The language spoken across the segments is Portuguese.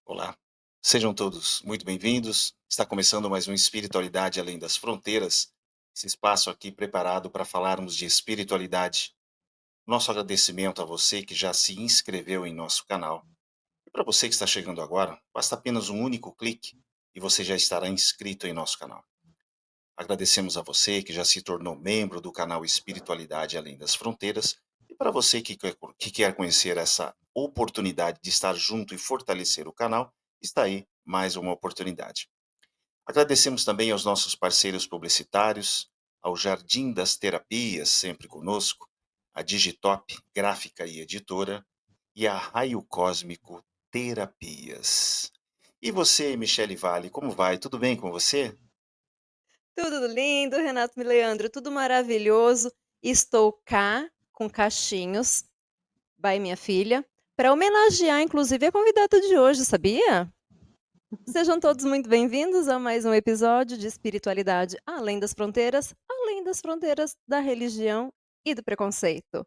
Olá, sejam todos muito bem-vindos. Está começando mais um Espiritualidade Além das Fronteiras, esse espaço aqui preparado para falarmos de espiritualidade. Nosso agradecimento a você que já se inscreveu em nosso canal. E para você que está chegando agora, basta apenas um único clique e você já estará inscrito em nosso canal. Agradecemos a você que já se tornou membro do canal Espiritualidade Além das Fronteiras e para você que quer conhecer essa oportunidade de estar junto e fortalecer o canal, está aí mais uma oportunidade. Agradecemos também aos nossos parceiros publicitários, ao Jardim das Terapias, sempre conosco, a Digitop, gráfica e editora, e a Raio Cósmico Terapias. E você, Michele Vale, como vai? Tudo bem com você? Tudo lindo, Renato e Leandro, tudo maravilhoso. Estou cá com cachinhos, by minha filha, para homenagear inclusive a convidada de hoje, sabia? Sejam todos muito bem-vindos a mais um episódio de Espiritualidade além das fronteiras da religião e do preconceito.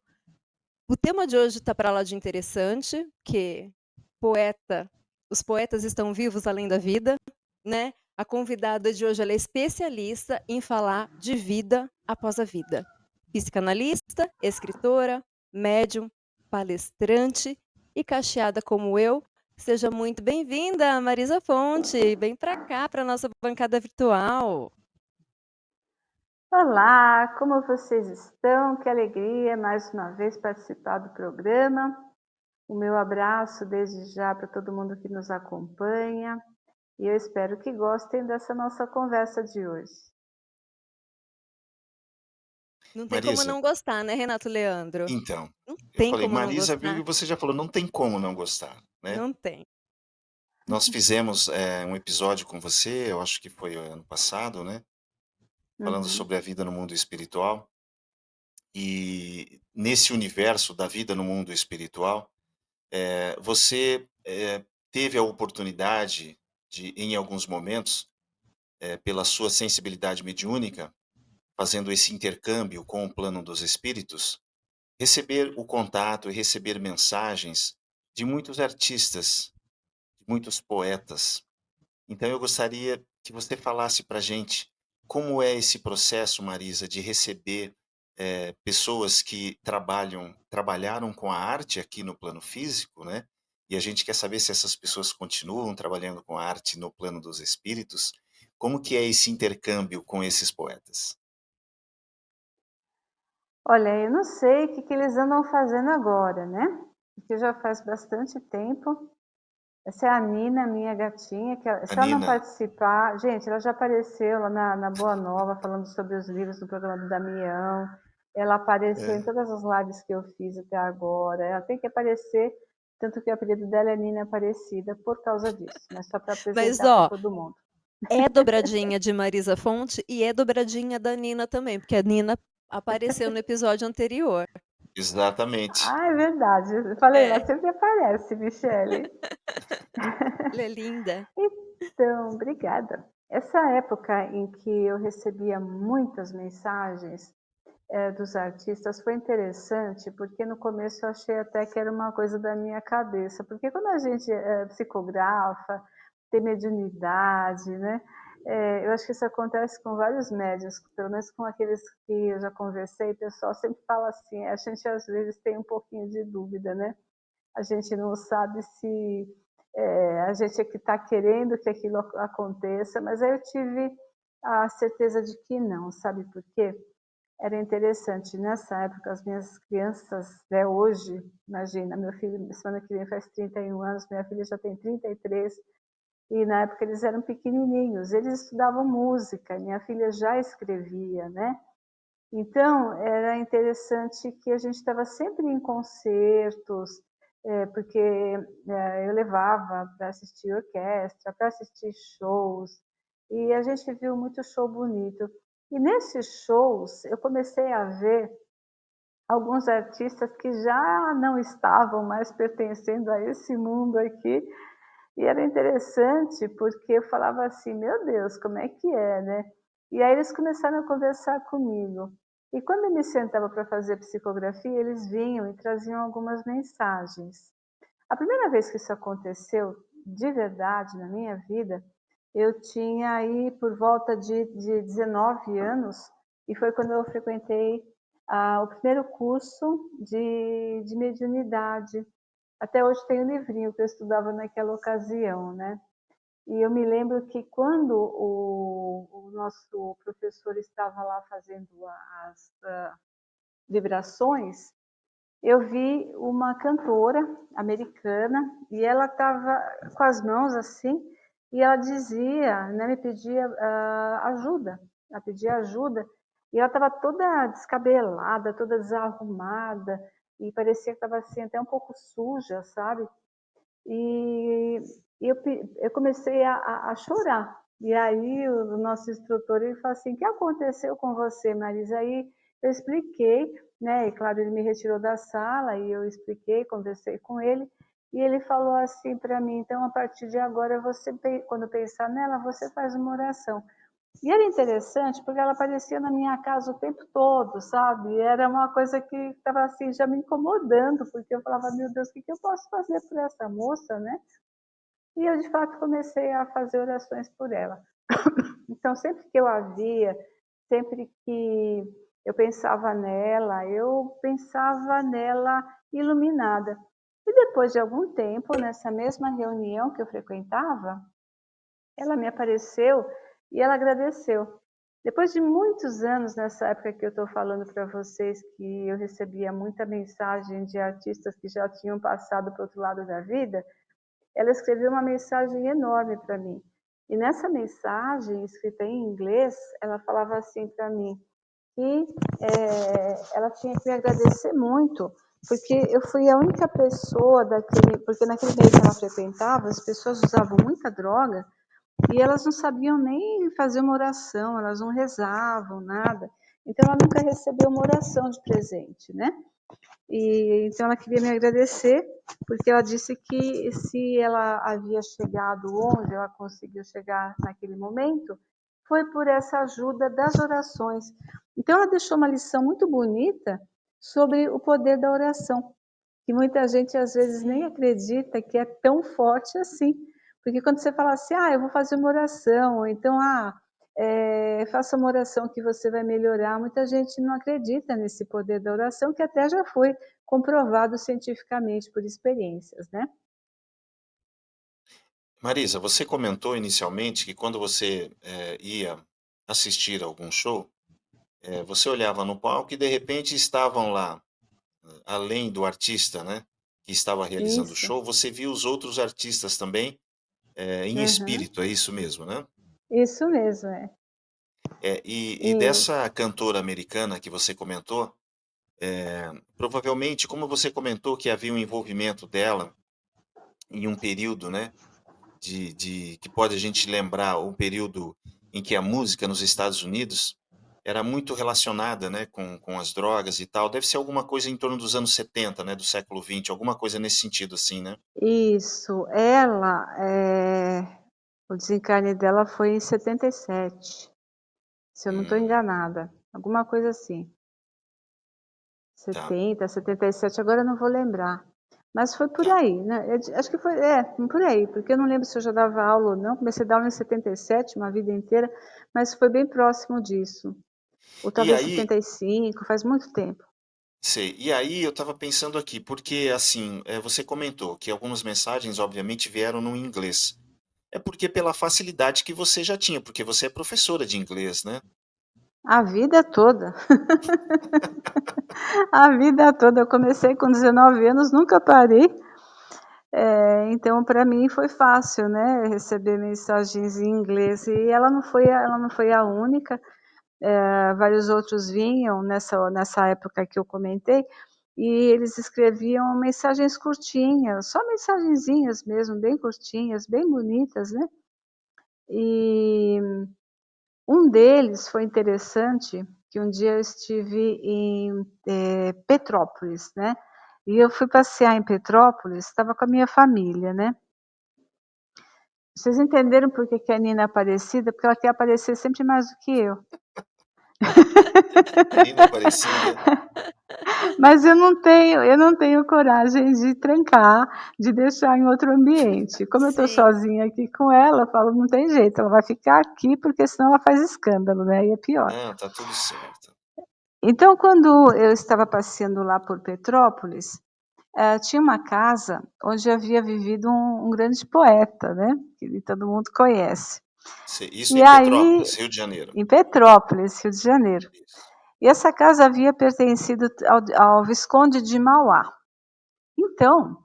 O tema de hoje está para lá de interessante, que poeta, os poetas estão vivos além da vida, né? A convidada de hoje ela é especialista em falar de vida após a vida. Psicanalista, escritora, médium, palestrante e cacheada como eu. Seja muito bem-vinda, Marisa Fonte. Vem para cá, para nossa bancada virtual. Olá, como vocês estão? Que alegria mais uma vez participar do programa. O meu abraço desde já para todo mundo que nos acompanha e eu espero que gostem dessa nossa conversa de hoje. Não tem como Marisa, não gostar, né, Renato Leandro? então, Não eu tem falei: como não "Marisa viu", e gostar. você já falou: "Não tem como não gostar", né. Não tem. Nós fizemos, um episódio com você, eu acho que foi ano passado, né, falando Uhum. sobre a vida no mundo espiritual, e nesse universo da vida no mundo espiritual, você, teve a oportunidade de, em alguns momentos, pela sua sensibilidade mediúnica, fazendo esse intercâmbio com o plano dos espíritos, receber o contato e receber mensagens de muitos artistas, de muitos poetas. Então eu gostaria que você falasse para gente como é esse processo, Marisa, de receber, pessoas que trabalharam com a arte aqui no plano físico, né, e a gente quer saber se essas pessoas continuam trabalhando com a arte no plano dos espíritos. Como que é esse intercâmbio com esses poetas? Olha, eu não sei o que eles andam fazendo agora, né? Porque já faz bastante tempo. Essa é a Nina, minha gatinha, A se ela não Nina, participar, gente, ela já apareceu lá na Boa Nova, falando sobre os livros do programa do Damião. Ela apareceu em é, todas as lives que eu fiz até agora. Ela tem que aparecer, tanto que o apelido dela é Nina Aparecida por causa disso, mas só para Mas, apresentar para ó, todo mundo. é dobradinha de Marisa Fonte e é dobradinha da Nina também, porque a Nina apareceu no episódio anterior. exatamente. Ah, é verdade. Eu falei, ela É, sempre aparece, Michele. ela é linda. Então, obrigada. Essa época em que eu recebia muitas mensagens dos artistas foi interessante, porque no começo eu achei até que era uma coisa da minha cabeça, porque quando a gente psicografa, tem mediunidade, né? Eu acho que isso acontece com vários médios, pelo menos com aqueles que eu já conversei, o pessoal sempre fala assim, a gente às vezes tem um pouquinho de dúvida, né? A gente não sabe se a gente é que está querendo que aquilo aconteça, mas aí eu tive a certeza de que não, sabe por quê? Era interessante, nessa época as minhas crianças, né, hoje, imagina, meu filho semana que vem faz 31 anos, minha filha já tem 33, e na época eles eram pequenininhos, eles estudavam música, minha filha já escrevia, né? Então, era interessante que a gente estava sempre em concertos, porque eu levava para assistir orquestra, para assistir shows, e a gente viu muito show bonito. E nesses shows eu comecei a ver alguns artistas que já não estavam mais pertencendo a esse mundo aqui, e era interessante porque eu falava assim: "Meu Deus, como é que é, né?". E aí eles começaram a conversar comigo. E quando eu me sentava para fazer psicografia, eles vinham e traziam algumas mensagens. A primeira vez que isso aconteceu, de verdade na minha vida, eu tinha aí por volta de 19 anos, e foi quando eu frequentei o primeiro curso de mediunidade. Até hoje tem um livrinho que eu estudava naquela ocasião, né? E eu me lembro que quando o nosso professor estava lá fazendo as vibrações, eu vi uma cantora americana e ela estava com as mãos assim e ela dizia, né, me pedia ajuda, ela pedia ajuda e ela estava toda descabelada, toda desarrumada e parecia que estava assim até um pouco suja, sabe? E eu comecei a chorar. E aí o nosso instrutor ele falou assim: o que aconteceu com você, Marisa? Aí eu expliquei, né? E claro, ele me retirou da sala e eu expliquei, conversei com ele. E ele falou assim para mim: então a partir de agora, você, quando pensar nela, você faz uma oração. E era interessante porque ela aparecia na minha casa o tempo todo, sabe? E era uma coisa que estava assim já me incomodando, porque eu falava: meu Deus, o que eu posso fazer por essa moça, né? E eu, de fato, comecei a fazer orações por ela. Então, sempre que eu a via, sempre que eu pensava nela iluminada. E depois de algum tempo, nessa mesma reunião que eu frequentava, ela me apareceu e ela agradeceu. Depois de muitos anos, nessa época que eu estou falando para vocês, que eu recebia muita mensagem de artistas que já tinham passado para o outro lado da vida, ela escreveu uma mensagem enorme para mim. E nessa mensagem, escrita em inglês, ela falava assim para mim, que ela tinha que me agradecer muito, porque eu fui a única pessoa porque naquele meio que ela frequentava, as pessoas usavam muita droga, e elas não sabiam nem fazer uma oração, elas não rezavam, nada. Então ela nunca recebeu uma oração de presente, né? E então ela queria me agradecer, porque ela disse que se ela havia chegado onde ela conseguiu chegar naquele momento, foi por essa ajuda das orações. Então ela deixou uma lição muito bonita sobre o poder da oração, que muita gente às vezes nem acredita que é tão forte assim. Porque quando você fala assim, eu vou fazer uma oração, ou então, faça uma oração que você vai melhorar, muita gente não acredita nesse poder da oração, que até já foi comprovado cientificamente por experiências, né? Marisa, você comentou inicialmente que quando você ia assistir a algum show, você olhava no palco e de repente estavam lá, além do artista, né, que estava realizando o Isso. show, você via os outros artistas também em Uhum. espírito, é isso mesmo, né? Isso mesmo, é. E E, dessa cantora americana que você comentou, provavelmente, como você comentou que havia um envolvimento dela em um período, né, que pode a gente lembrar um período em que a música nos Estados Unidos era muito relacionada, né, com as drogas e tal. Deve ser alguma coisa em torno dos anos 70, né, do século 20, alguma coisa nesse sentido assim, né? isso, o desencarne dela foi em 77, se eu não estou Hum, enganada, alguma coisa assim. tá. 70, 77, agora eu não vou lembrar. Mas foi por Tá. aí, né? Acho que foi, por aí, porque eu não lembro se eu já dava aula ou não. Comecei a dar aula em 77, uma vida inteira, mas foi bem próximo disso. Ou E talvez aí, 75, faz muito tempo. sei, e aí eu estava pensando aqui, porque assim, você comentou que algumas mensagens, obviamente, vieram no inglês. É porque pela facilidade que você já tinha, porque você é professora de inglês, né? A vida toda. A vida toda. Eu comecei com 19 anos, nunca parei. Então, para mim foi fácil, né? Receber mensagens em inglês. E ela não foi a única. Vários outros vinham nessa época que eu comentei, e eles escreviam mensagens curtinhas, só mensagenzinhas mesmo, bem curtinhas, bem bonitas, né? E um deles foi interessante, que um dia eu estive em Petrópolis, né? E eu fui passear em Petrópolis, estava com a minha família, né? Vocês entenderam por que a Nina é Aparecida? Porque ela quer aparecer sempre mais do que eu. A Nina Aparecida. Mas eu não tenho coragem de trancar, de deixar em outro ambiente. Como eu estou Sim, sozinha aqui com ela, eu falo: "Não tem jeito, ela vai ficar aqui, porque senão ela faz escândalo, né, e é pior". Não, tá tudo certo. Então, quando eu estava passeando lá por Petrópolis, tinha uma casa onde havia vivido um grande poeta, né, que todo mundo conhece. Isso E em aí, Petrópolis, Rio de Janeiro. em Petrópolis, Rio de Janeiro. Isso. E essa casa havia pertencido ao Visconde de Mauá. Então,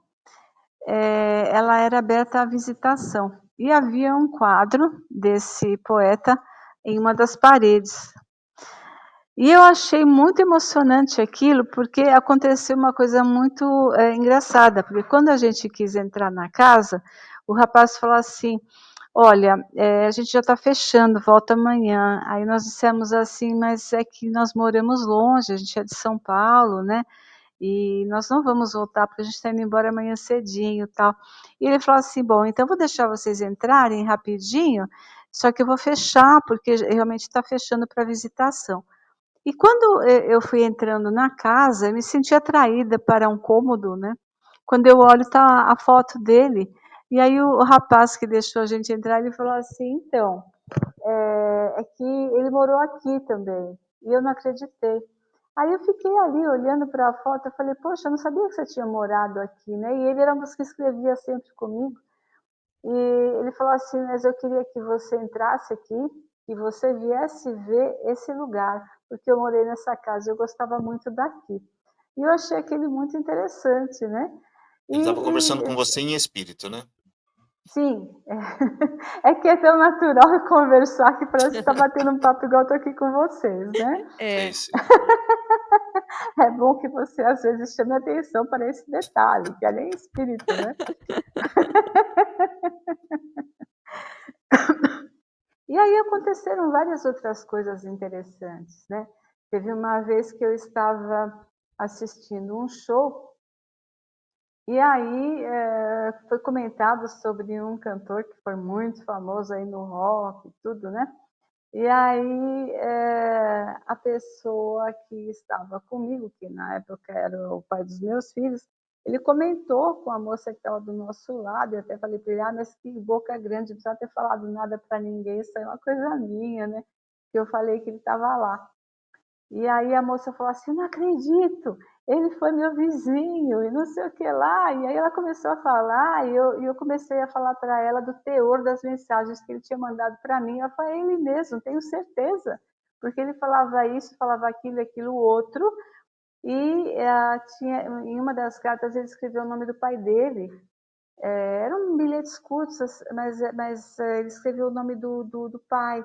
ela era aberta à visitação. E havia um quadro desse poeta em uma das paredes. E eu achei muito emocionante aquilo, porque aconteceu uma coisa muito engraçada, porque quando a gente quis entrar na casa, o rapaz falou assim: "Olha, a gente já está fechando, volta amanhã". Aí nós dissemos assim: "Mas é que nós moramos longe, a gente é de São Paulo, né, e nós não vamos voltar, porque a gente está indo embora amanhã cedinho, e tal". E ele falou assim: "Bom, então eu vou deixar vocês entrarem rapidinho, só que eu vou fechar, porque realmente está fechando para visitação". E quando eu fui entrando na casa, eu me senti atraída para um cômodo, né, quando eu olho tá a foto dele, e aí o rapaz que deixou a gente entrar, ele falou assim: "Então, é que ele morou aqui também", e eu não acreditei. Aí eu fiquei ali olhando para a foto, eu falei: "Poxa, eu não sabia que você tinha morado aqui", né, e ele era um dos que escrevia sempre comigo. E ele falou assim: "Mas eu queria que você entrasse aqui e você viesse ver esse lugar, porque eu morei nessa casa, eu gostava muito daqui". E eu achei aquele muito interessante, né. Ele estava conversando E com você em espírito, né? sim, é que é tão natural conversar que parece que está batendo um papo igual eu tô aqui com vocês, né. Sei, é. sei. É bom que você às vezes chame atenção para esse detalhe, que é nem espírito, né. E aí aconteceram várias outras coisas interessantes, né. Teve uma vez que eu estava assistindo um show, e aí, foi comentado sobre um cantor que foi muito famoso aí no rock e tudo, né. E aí, a pessoa que estava comigo, que na época era o pai dos meus filhos, ele comentou com a moça que estava do nosso lado, e até falei para ele: "Ah, mas que boca grande, não precisa ter falado nada para ninguém, isso aí é uma coisa minha, né", que eu falei que ele estava lá. E aí a moça falou assim: "Não acredito, ele foi meu vizinho e não sei o que lá". E aí ela começou a falar e eu comecei a falar para ela do teor das mensagens que ele tinha mandado para mim. Ela falou: "É ele mesmo, tenho certeza", porque ele falava isso, falava aquilo, aquilo outro, e tinha em uma das cartas ele escreveu o nome do pai dele. Eram bilhetes curtos, mas ele escreveu o nome do pai.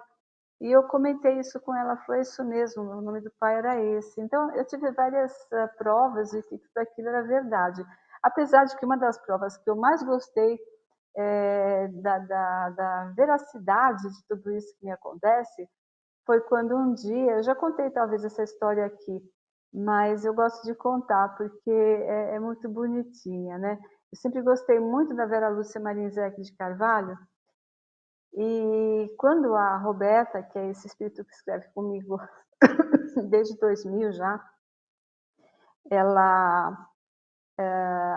E eu comentei isso com ela, foi isso mesmo, o nome do pai era esse. Então, eu tive várias provas de que tudo aquilo era verdade. Apesar de que uma das provas que eu mais gostei da veracidade de tudo isso que me acontece foi quando um dia, eu já contei talvez essa história aqui, mas eu gosto de contar porque é muito bonitinha, né? Eu sempre gostei muito da Vera Lúcia Marinzec de Carvalho, e quando a Roberta, que é esse espírito que escreve comigo desde 2000 já, ela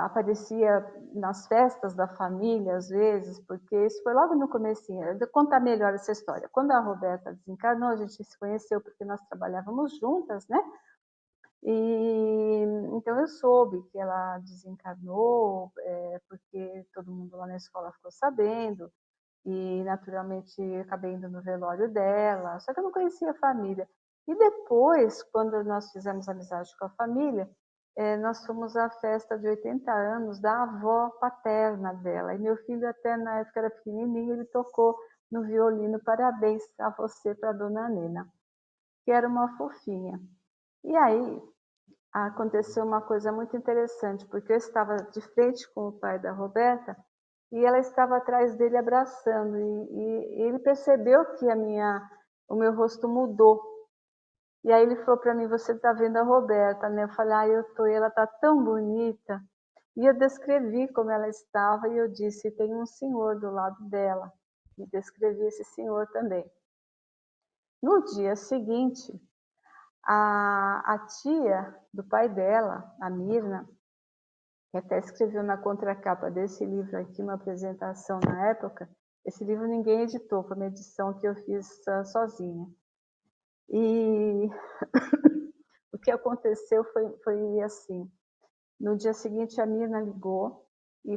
aparecia nas festas da família às vezes, porque isso foi logo no comecinho. Eu vou contar melhor essa história. Quando a Roberta desencarnou, a gente se conheceu porque nós trabalhávamos juntas, né? E então eu soube que ela desencarnou, porque todo mundo lá na escola ficou sabendo. E naturalmente acabei indo no velório dela, só que eu não conhecia a família. E depois, quando nós fizemos amizade com a família, nós fomos à festa de 80 anos da avó paterna dela. E meu filho até na época era pequenininho, ele tocou no violino "Parabéns a você para Dona Nena", que era uma fofinha. E aí aconteceu uma coisa muito interessante, porque eu estava de frente com o pai da Roberta e ela estava atrás dele abraçando, e ele percebeu que o meu rosto mudou. E aí ele falou para mim: "Você está vendo a Roberta, né?" Eu falei: "Ah, eu tô, e ela está tão bonita". E eu descrevi como ela estava e eu disse: "Tem um senhor do lado dela". E descrevi esse senhor também. No dia seguinte, A tia do pai dela, a Mirna, que até escreveu na contracapa desse livro aqui uma apresentação na época, esse livro ninguém editou, foi uma edição que eu fiz sozinha. E o que aconteceu foi assim, no dia seguinte a Mirna ligou e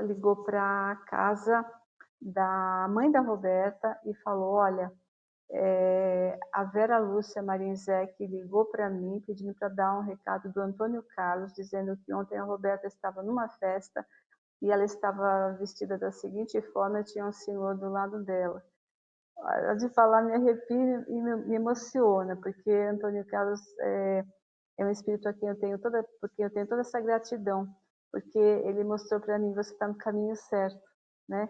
ligou para a casa da mãe da Roberta e falou, olha, a Vera Lúcia Marinzec ligou para mim pedindo para dar um recado do Antônio Carlos, dizendo que ontem a Roberta estava numa festa e ela estava vestida da seguinte forma, tinha um senhor do lado dela. De falar me arrepio e me emociona, porque Antônio Carlos é um espírito a quem porque eu tenho toda essa gratidão, porque ele mostrou para mim, você está no caminho certo, né?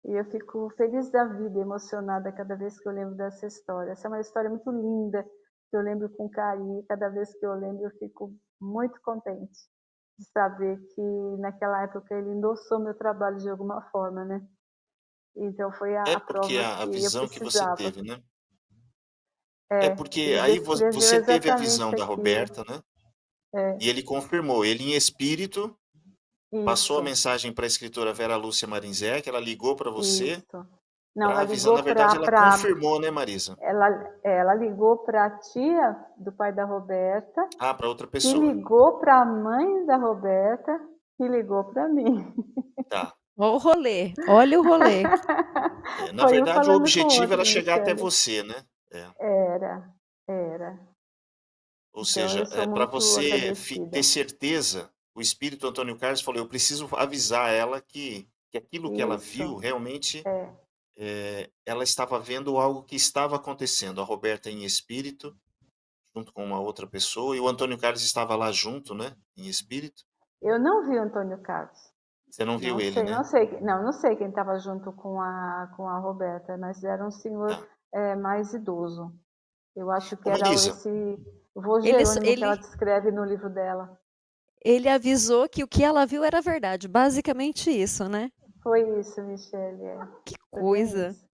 E eu fico feliz da vida, emocionada cada vez que eu lembro dessa história. Essa é uma história muito linda, que eu lembro com carinho, e cada vez que eu lembro eu fico muito contente de saber que naquela época ele endossou meu trabalho de alguma forma, né? Então foi É a porque prova a que eu visão que você precisava. teve, né? É porque Ele aí descreveu você teve a visão exatamente da aquilo. Roberta, né? É, E ele confirmou, ele em espírito passou a isso, mensagem para a escritora Vera Lúcia Marinzec, ela ligou para você isso. Não, para ela avisar, ligou na verdade ela para confirmou, né, Marisa? ela ligou para a tia do pai da Roberta, Ah, para outra que pessoa. ligou para a mãe da Roberta, que ligou para mim. Tá. Olha o rolê, olha o rolê. Na Foi um verdade, o falando com o objetivo outro, era chegar até Michele. você, né? Era. Ou Então eu seja, sou para muito você ter agradecida. certeza, o espírito Antônio Carlos falou: eu preciso avisar ela que aquilo que ela viu Isso, realmente é. ela estava vendo algo que estava acontecendo. A Roberta em espírito, junto com uma outra pessoa, e o Antônio Carlos estava lá junto, né? Em espírito. Eu não vi o Antônio Carlos. Você não viu Não ele, sei, né? não sei quem estava junto com a Roberta, mas era um senhor Tá. mais idoso. Eu acho que Ô, era Marisa, esse vô Ele, Jerônimo que ela ele, descreve no livro dela. ele avisou que o que ela viu era verdade, basicamente isso, né? Foi isso, Michele. Que Foi bem coisa. isso.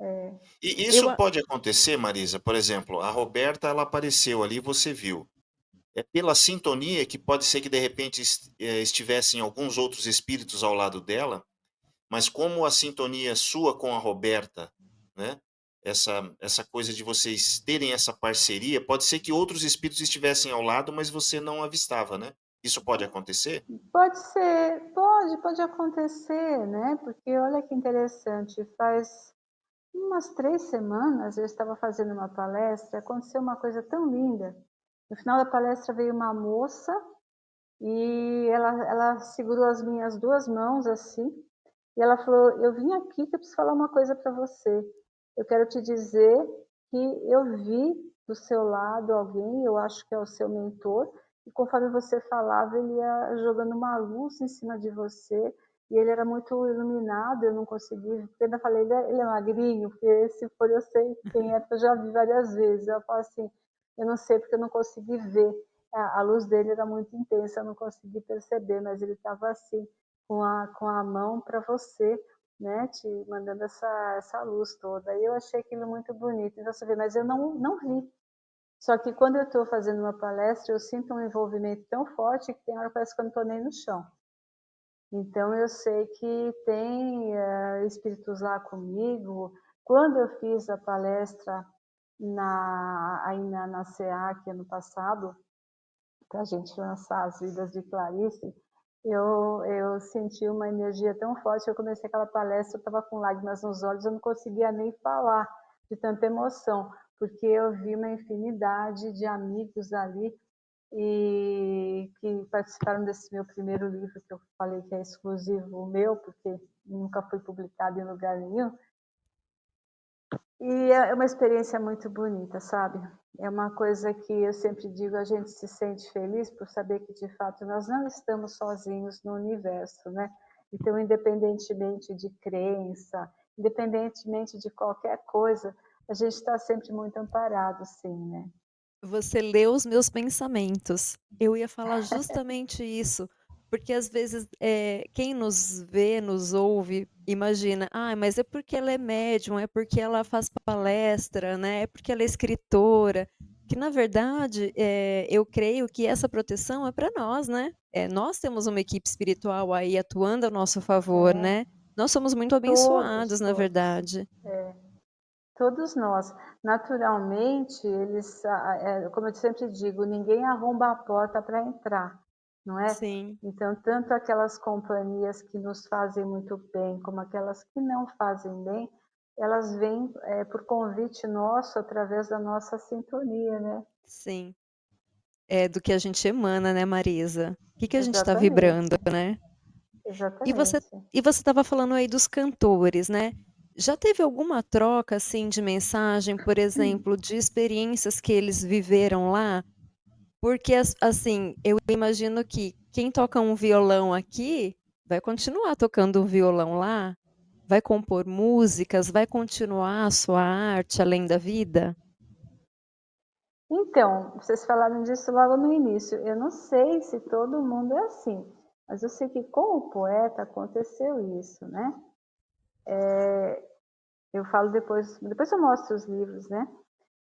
É, e Eu, isso pode acontecer, Marisa? Por exemplo, a Roberta, ela apareceu ali, você viu. É pela sintonia que pode ser que de repente estivessem alguns outros espíritos ao lado dela, mas como a sintonia sua com a Roberta, né? Essa coisa de vocês terem essa parceria, pode ser que outros espíritos estivessem ao lado, mas você não avistava, né? Isso pode acontecer? pode ser, pode acontecer, né? Porque olha que interessante, faz umas 3 semanas eu estava fazendo uma palestra, aconteceu uma coisa tão linda. No final da palestra veio uma moça e ela segurou as minhas 2 mãos assim, e ela falou: eu vim aqui que eu preciso falar uma coisa para você. Eu quero te dizer que eu vi do seu lado alguém, eu acho que é o seu mentor, e conforme você falava, ele ia jogando uma luz em cima de você, e ele era muito iluminado, eu não consegui, eu ainda falei, ele é magrinho, porque se for eu sei quem é, porque eu já vi várias vezes. Eu falo assim, eu não sei porque eu não consegui ver, a luz dele era muito intensa, eu não consegui perceber, mas ele estava assim, com a mão para você, né, te mandando essa luz toda. E eu achei aquilo muito bonito. Então, você vê, mas eu não vi. Só que quando eu estou fazendo uma palestra, eu sinto um envolvimento tão forte que tem hora que parece que eu não estou nem no chão. Então, eu sei que tem espíritos lá comigo. Quando eu fiz a palestra aí na SEAC ano passado, para a gente lançar as vidas de Clarice, eu senti uma energia tão forte, eu comecei aquela palestra, eu estava com lágrimas nos olhos, eu não conseguia nem falar de tanta emoção, porque eu vi uma infinidade de amigos ali e que participaram desse meu primeiro livro, que eu falei que é exclusivo meu, porque nunca foi publicado em lugar nenhum. E é uma experiência muito bonita, sabe? É uma coisa que eu sempre digo, a gente se sente feliz por saber que, de fato, nós não estamos sozinhos no universo, né? Então, independentemente de crença, independentemente de qualquer coisa, a gente está sempre muito amparado, sim, né? Você leu os meus pensamentos. Eu ia falar justamente isso, porque às vezes quem nos vê, nos ouve, imagina, ah, mas é porque ela é médium, é porque ela faz palestra, né? É porque ela é escritora. que na verdade, eu creio que essa proteção é para nós, né. Nós temos uma equipe espiritual aí atuando a nosso favor, É, né. Nós somos muito todos, abençoados, na todos. verdade. Todos nós. Naturalmente, como eu sempre digo, ninguém arromba a porta para entrar, não é? Sim, Então, tanto aquelas companhias que nos fazem muito bem, como aquelas que não fazem bem, elas vêm por convite nosso através da nossa sintonia, né? sim. É do que a gente emana, né, Marisa. O que a gente está vibrando, Exatamente, né. E você exatamente. e você estava falando aí dos cantores, né. Já teve alguma troca, assim, de mensagem, por exemplo, de experiências que eles viveram lá? Porque assim, eu imagino que quem toca um violão aqui, vai continuar tocando um violão lá, vai compor músicas, vai continuar a sua arte além da vida? Então, vocês falaram disso logo no início. Eu não sei se todo mundo é assim, mas eu sei que com o poeta aconteceu isso, né? Eu falo depois eu mostro os livros, né?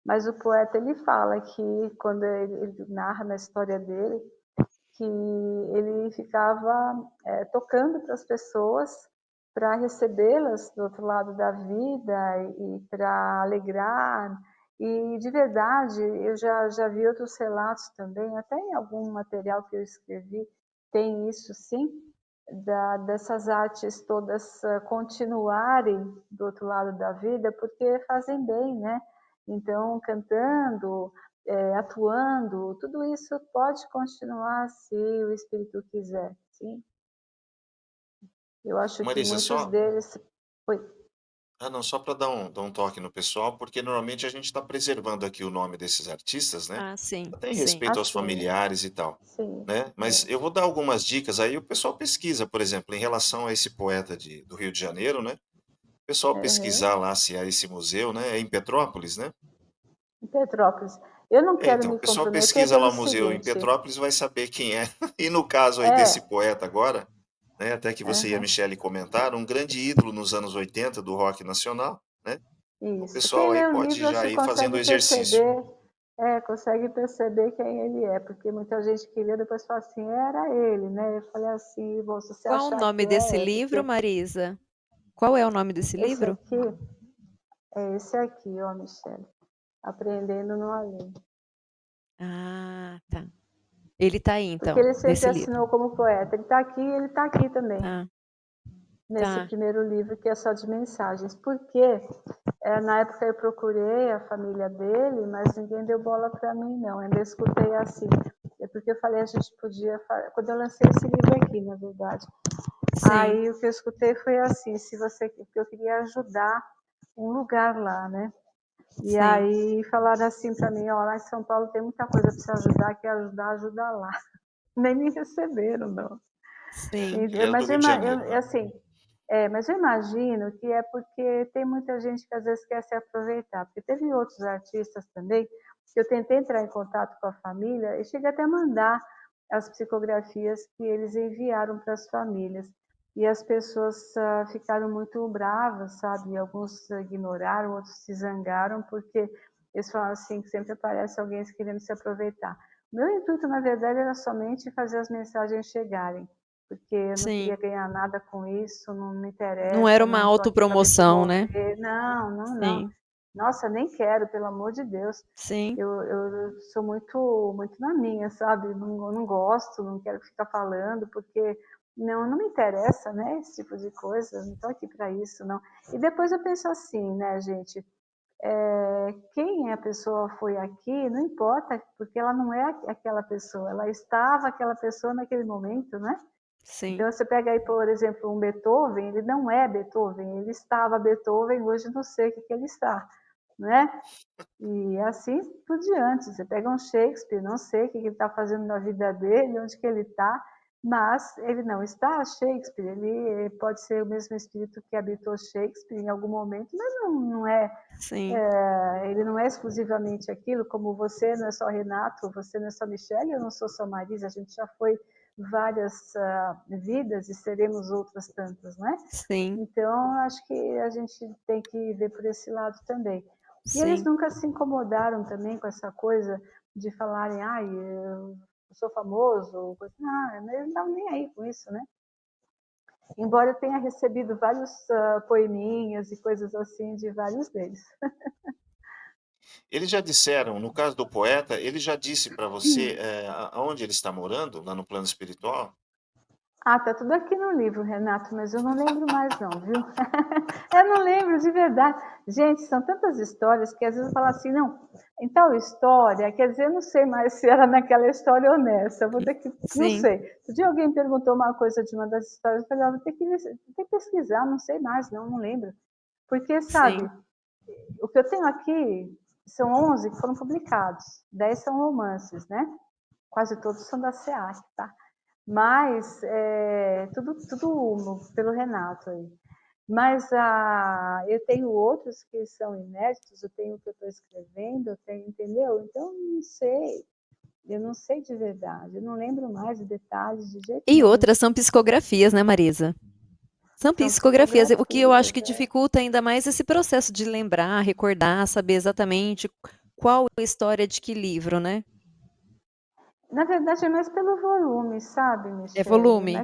Mas o poeta ele fala que quando ele narra na história dele, que ele ficava tocando para as pessoas para recebê-las do outro lado da vida e para alegrar. E de verdade, eu já vi outros relatos também, até em algum material que eu escrevi, tem isso sim, dessas artes todas continuarem do outro lado da vida, porque fazem bem, né? Então, cantando, atuando, tudo isso pode continuar se o espírito quiser, sim. Eu acho que Marisa, muitos só deles. Oi. não, só para dar um toque no pessoal, porque normalmente a gente está preservando aqui o nome desses artistas, né, Ah, sim, até em sim. respeito aos Assim, familiares e tal, sim, né. Mas é, eu vou dar algumas dicas, aí o pessoal pesquisa, por exemplo, em relação a esse poeta do Rio de Janeiro, né, o pessoal uhum. pesquisar lá se há esse museu, né, é em Petrópolis, né? Em Petrópolis. Eu não quero Então, o me pessoal comprometer pesquisa lá pelo o museu em seguinte, Petrópolis, vai saber quem é. E no caso aí desse é, poeta agora, né, até que você e a uhum, Michele comentaram, um grande ídolo nos anos 80 do rock nacional, né, o isso. pessoal Quem aí lê o livro pode acho já que ir fazendo o consegue exercício. perceber, consegue perceber quem ele é, porque muita gente que lê depois fala assim, era ele, né? Eu falei assim, bom, se você Qual o achar que nome desse é livro, porque Marisa? Qual é o nome desse esse livro? aqui é esse aqui, ó, Michele. Aprendendo no Além. Ah, tá. Ele tá aí Porque então, ele sempre nesse livro. assinou como poeta. Ele está aqui e ele está aqui também, Tá, nesse tá. primeiro livro que é só de mensagens. Porque na época eu procurei a família dele, mas ninguém deu bola para mim, não. Eu ainda escutei assim. É porque eu falei, a gente podia. Quando eu lancei esse livro aqui, na verdade. Sim, Aí o que eu escutei foi assim: se você. Porque eu queria ajudar um lugar lá, né? E sim, aí falaram assim para mim, ó, lá em São Paulo tem muita coisa para você ajudar, quer ajudar, ajuda lá. Nem me receberam, não. sim, Ele era do Mas Rio de Janeiro, né. assim, mas eu imagino que é porque tem muita gente que às vezes quer se aproveitar, porque teve outros artistas também que eu tentei entrar em contato com a família e cheguei até a mandar as psicografias que eles enviaram para as famílias. E as pessoas ficaram muito bravas, sabe? Alguns ignoraram, outros se zangaram, porque eles falam assim que sempre aparece alguém querendo se aproveitar. Meu intuito, na verdade, era somente fazer as mensagens chegarem, porque eu não sim. queria ganhar nada com isso, não me Não era interessa, uma não estou aqui para me autopromoção, né? promover. Não, não, não. Sim, Nossa, nem quero, pelo amor de Deus. sim, Eu sou muito na minha, sabe? Não gosto, não quero ficar falando, porque não me interessa, né? Esse tipo de coisa, não estou aqui para isso, não. E depois eu penso assim, né, gente? Quem a pessoa foi aqui, não importa, porque ela não é aquela pessoa, ela estava aquela pessoa naquele momento, né? sim, Então, você pega aí, por exemplo, um Beethoven, ele não é Beethoven, ele estava Beethoven, hoje não sei o que ele está, né? E assim por diante. Você pega um Shakespeare, não sei o que ele está fazendo na vida dele, onde que ele está, mas ele não está Shakespeare, ele pode ser o mesmo espírito que habitou Shakespeare em algum momento, mas não é, sim, ele não é exclusivamente aquilo, como você não é só Renato, você não é só Michele, eu não sou só Marisa, a gente já foi várias vidas e seremos outras tantas, né? sim. Então, acho que a gente tem que ver por esse lado também. E eles Sim, nunca se incomodaram também com essa coisa de falarem, ai, eu sou famoso, ou coisa. Não, eles não estavam nem aí com isso, né? Embora eu tenha recebido vários poeminhas e coisas assim de vários deles. Eles já disseram, no caso do poeta, ele já disse para você, aonde ele está morando, lá no plano espiritual? Ah, tá tudo aqui no livro, Renato, mas eu não lembro mais não, viu? Eu não lembro de verdade. Gente, são tantas histórias que às vezes eu falo assim, não, em tal história, quer dizer, eu não sei mais se era naquela história ou nessa, eu vou ter que, não sim, sei. Um dia alguém perguntou uma coisa de uma das histórias, eu falei, vou ter que pesquisar, não sei mais, não lembro. Porque, sabe, sim. o que eu tenho aqui são 11 que foram publicados, 10 são romances, né? Quase todos são da SEAC, tá? Mas tudo pelo Renato aí. Mas eu tenho outros que são inéditos, eu tenho o que eu estou escrevendo, eu tenho, entendeu? Então, eu não sei de verdade, eu não lembro mais de detalhes de jeito E nenhum. outras são psicografias, né, Marisa? São São psicografias, o que eu acho psicografias. que dificulta ainda mais esse processo de lembrar, recordar, saber exatamente qual a história de que livro, né? Na verdade, é mais pelo volume, sabe, É Michele? volume?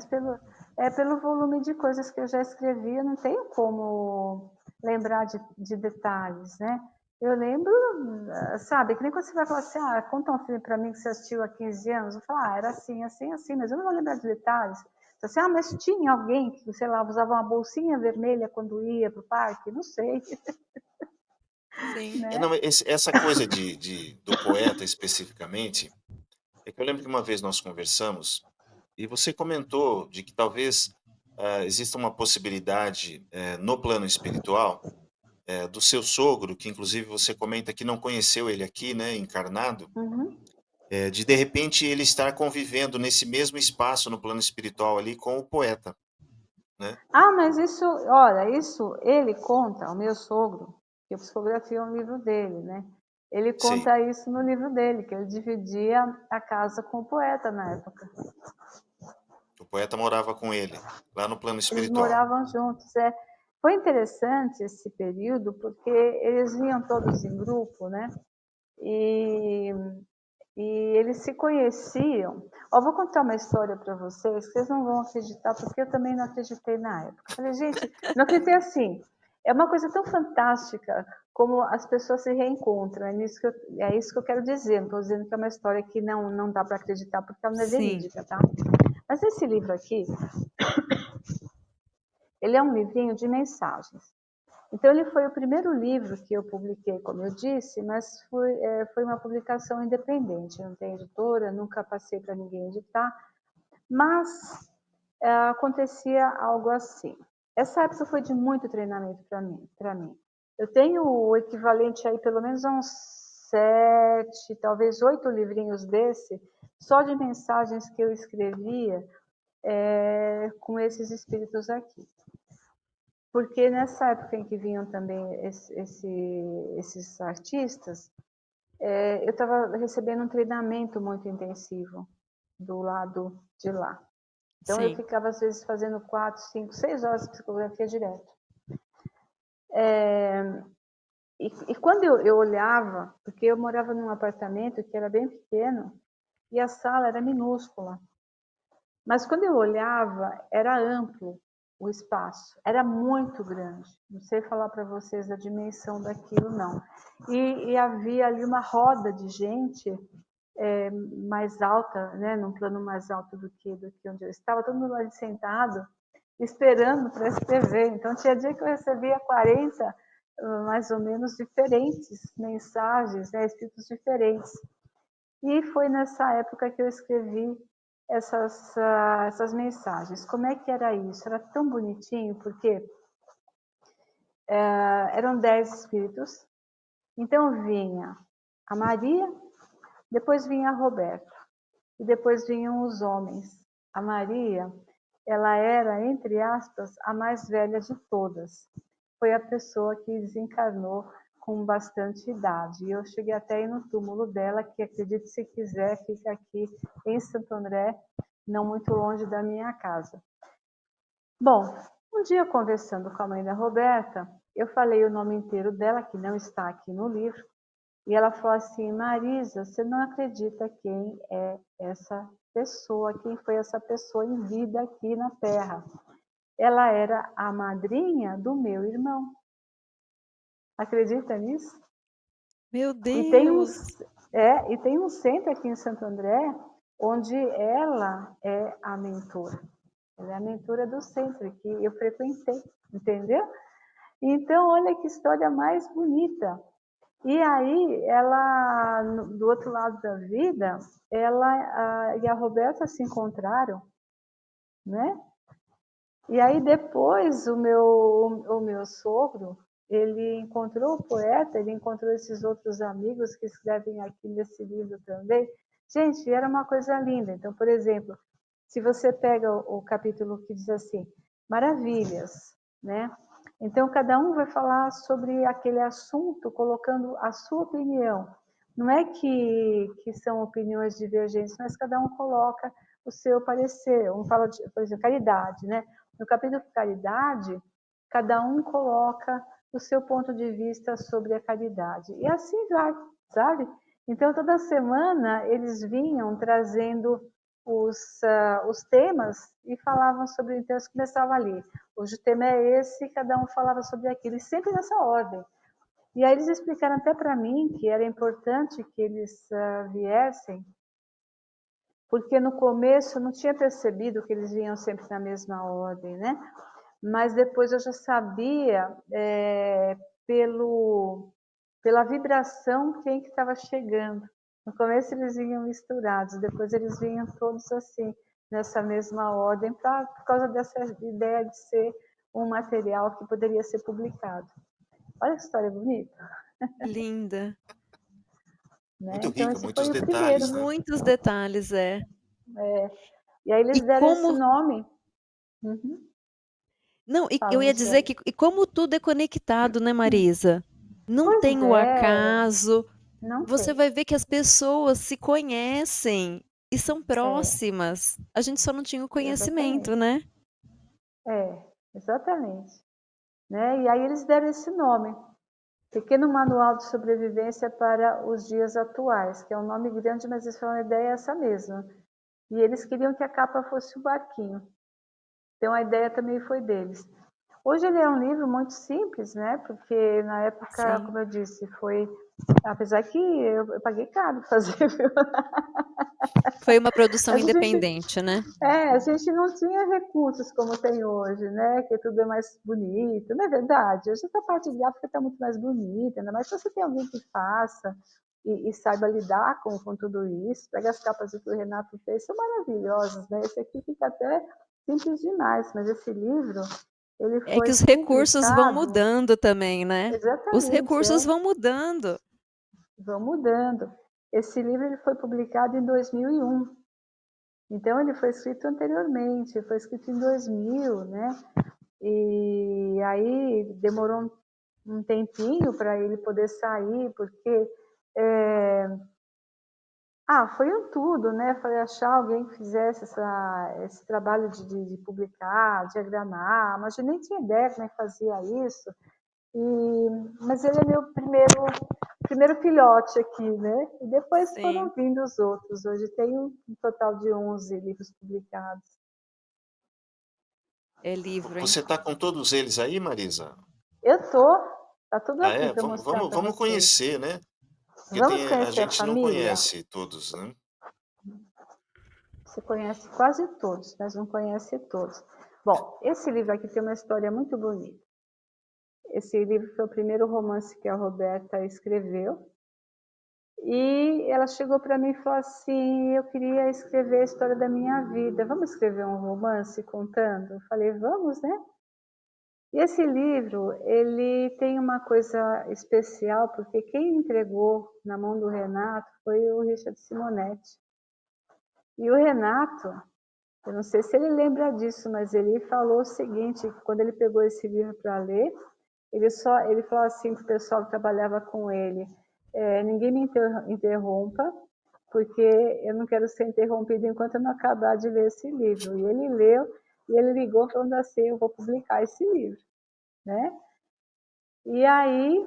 É pelo volume de coisas que eu já escrevi, eu não tenho como lembrar de detalhes, né? Eu lembro, sabe, que nem quando você vai falar assim, conta um filme para mim que você assistiu há 15 anos, eu falo, era assim, assim, assim, mas eu não vou lembrar de detalhes. Então, assim, mas tinha alguém que, sei lá, usava uma bolsinha vermelha quando ia para o parque? Não sei, Sim. né? Não, essa coisa do poeta especificamente, é que eu lembro que uma vez nós conversamos e você comentou de que talvez exista uma possibilidade no plano espiritual do seu sogro, que inclusive você comenta que não conheceu ele aqui, né, encarnado, Uhum. de repente ele estar convivendo nesse mesmo espaço no plano espiritual ali com o poeta, né? Mas isso, olha, isso ele conta, o meu sogro, que a psicografia é um livro dele, né? Ele Sei. conta isso no livro dele, que ele dividia a casa com o poeta na época. O poeta morava com ele, lá no plano Eles espiritual. moravam juntos. Foi interessante esse período, porque eles vinham todos em grupo, né? E, e eles se conheciam. Vou contar uma história para vocês, que vocês não vão acreditar, porque eu também não acreditei na época. Falei, gente, não acreditei assim. É uma coisa tão fantástica como as pessoas se reencontram. É isso que eu quero dizer. Não estou dizendo que é uma história que não dá para acreditar, porque ela não é Sim, verídica, tá? Mas esse livro aqui, ele é um livrinho de mensagens. Então, ele foi o primeiro livro que eu publiquei, como eu disse, mas foi uma publicação independente. Eu não tenho editora, nunca passei para ninguém editar, mas acontecia algo assim. Essa época foi de muito treinamento para mim. Eu tenho o equivalente aí, pelo menos a uns 7, talvez 8 livrinhos desse, só de mensagens que eu escrevia com esses espíritos aqui. Porque nessa época em que vinham também esses artistas, eu estava recebendo um treinamento muito intensivo do lado de lá. Então eu sim, ficava às vezes fazendo 4, 5, 6 horas de psicografia direto. E quando eu olhava, porque eu morava num apartamento que era bem pequeno e a sala era minúscula, mas quando eu olhava era amplo o espaço, era muito grande. Não sei falar para vocês a dimensão daquilo, não. E havia ali uma roda de gente mais alta, né, num plano mais alto do que onde eu estava, todo mundo ali sentado, esperando para escrever. Então, tinha dia que eu recebia 40, mais ou menos, diferentes mensagens, né, escritos diferentes. E foi nessa época que eu escrevi essas mensagens. Como é que era isso? Era tão bonitinho, porque eram 10 espíritos. Então, vinha a Maria, depois vinha a Roberta, e depois vinham os homens. A Maria, ela era, entre aspas, a mais velha de todas. Foi a pessoa que desencarnou com bastante idade. E eu cheguei até aí no túmulo dela, que acredite se quiser, fica aqui em Santo André, não muito longe da minha casa. Bom, um dia conversando com a mãe da Roberta, Eu falei o nome inteiro dela, que não está aqui no livro, e ela falou assim: Marisa, você não acredita quem é essa pessoa, quem foi essa pessoa em vida aqui na Terra. Ela era a madrinha do meu irmão. Acredita nisso? Meu E tem um, Deus! e tem um centro aqui em Santo André, onde ela é a mentora. Ela é a mentora do centro que eu frequentei, entendeu? Então, olha que história mais bonita. E aí, ela, do outro lado da vida, ela e a Roberta se encontraram, né? E aí depois o meu sogro, ele encontrou o poeta, ele encontrou esses outros amigos que escrevem aqui nesse livro também. Gente, era uma coisa linda. Então, por exemplo, se você pega o capítulo que diz assim, maravilhas, né? Então, cada um vai falar sobre aquele assunto, colocando a sua opinião. Não é que são opiniões divergentes, mas cada um coloca o seu parecer. Um fala, por exemplo, caridade, né? No capítulo Caridade, cada um coloca o seu ponto de vista sobre a caridade. E assim vai, sabe? Então, toda semana eles vinham trazendo os temas e falavam sobre. Então, eles começavam ali. Hoje o tema é esse, e cada um falava sobre aquilo, e sempre nessa ordem. E aí eles explicaram até para mim que era importante que eles viessem, porque no começo eu não tinha percebido que eles vinham sempre na mesma ordem, né? Mas depois eu já sabia pela vibração quem que estava chegando. No começo eles vinham misturados, depois eles vinham todos assim, nessa mesma ordem, por causa dessa ideia de ser um material que poderia ser publicado. Olha que história bonita, Linda. né? Muito Então rica, esse foi muitos o primeiro. detalhes, né? Muitos detalhes, é. E aí E eles deram esse como nome. Uhum. não, e eu Fala, ia dizer Michele. que e como tudo é conectado, né, Marisa? Não Pois tem o é, acaso. não Você tem. vai ver que as pessoas se conhecem e são É, próximas. A gente só não tinha o conhecimento, exatamente. né? Exatamente. Né? E aí eles deram esse nome, Pequeno Manual de Sobrevivência para os Dias Atuais, que é um nome grande, mas eles falaram a ideia é essa mesma. E eles queriam que a capa fosse o barquinho. Então a ideia também foi deles. Hoje ele é um livro muito simples, né? Porque na época, Sim. como eu disse, foi... Apesar que eu paguei caro fazer, viu? Foi uma produção A gente, independente, né? a gente não tinha recursos como tem hoje, né? Que tudo é mais bonito, não é verdade? Hoje essa parte gráfica está muito mais bonita, ainda mais se você tem alguém que faça e saiba lidar com tudo isso. Pega as capas que o Renato fez, são maravilhosas, né? Esse aqui fica até simples demais, mas esse livro, ele É que foi os recursos vão publicado mudando também, né? Os exatamente, recursos vão mudando. vão mudando. Esse livro ele foi publicado em 2001. Então, ele foi escrito anteriormente, foi escrito em 2000, né? E aí demorou um tempinho para ele poder sair, porque foi um tudo, né? Foi achar alguém que fizesse esse trabalho de publicar, diagramar, mas eu nem tinha ideia como é que fazia isso. Mas ele é meu primeiro filhote aqui, né? E depois foram Sim, vindo os outros. Hoje tem um total de 11 livros publicados. é livro, hein? Você está com todos eles aí, Marisa? Eu tô, tá tudo Ah, aqui é? para Vamos, mostrar vamos, para vamos vocês. conhecer, né? Porque Vamos a conhecer a gente não família? conhece todos, né? Você conhece quase todos, mas não conhece todos. Bom, esse livro aqui tem uma história muito bonita. Esse livro foi o primeiro romance que a Roberta escreveu. E ela chegou para mim e falou assim: eu queria escrever a história da minha vida. Vamos escrever um romance contando? Eu falei: vamos, né? E esse livro, ele tem uma coisa especial, porque quem entregou na mão do Renato foi o Richard Simonetti. E o Renato, eu não sei se ele lembra disso, mas ele falou o seguinte, quando ele pegou esse livro para ler, ele falou assim para o pessoal que trabalhava com ele: ninguém me interrompa, porque eu não quero ser interrompido enquanto eu não acabar de ler esse livro. E ele leu, e ele ligou falando assim: eu vou publicar esse livro, né? E aí,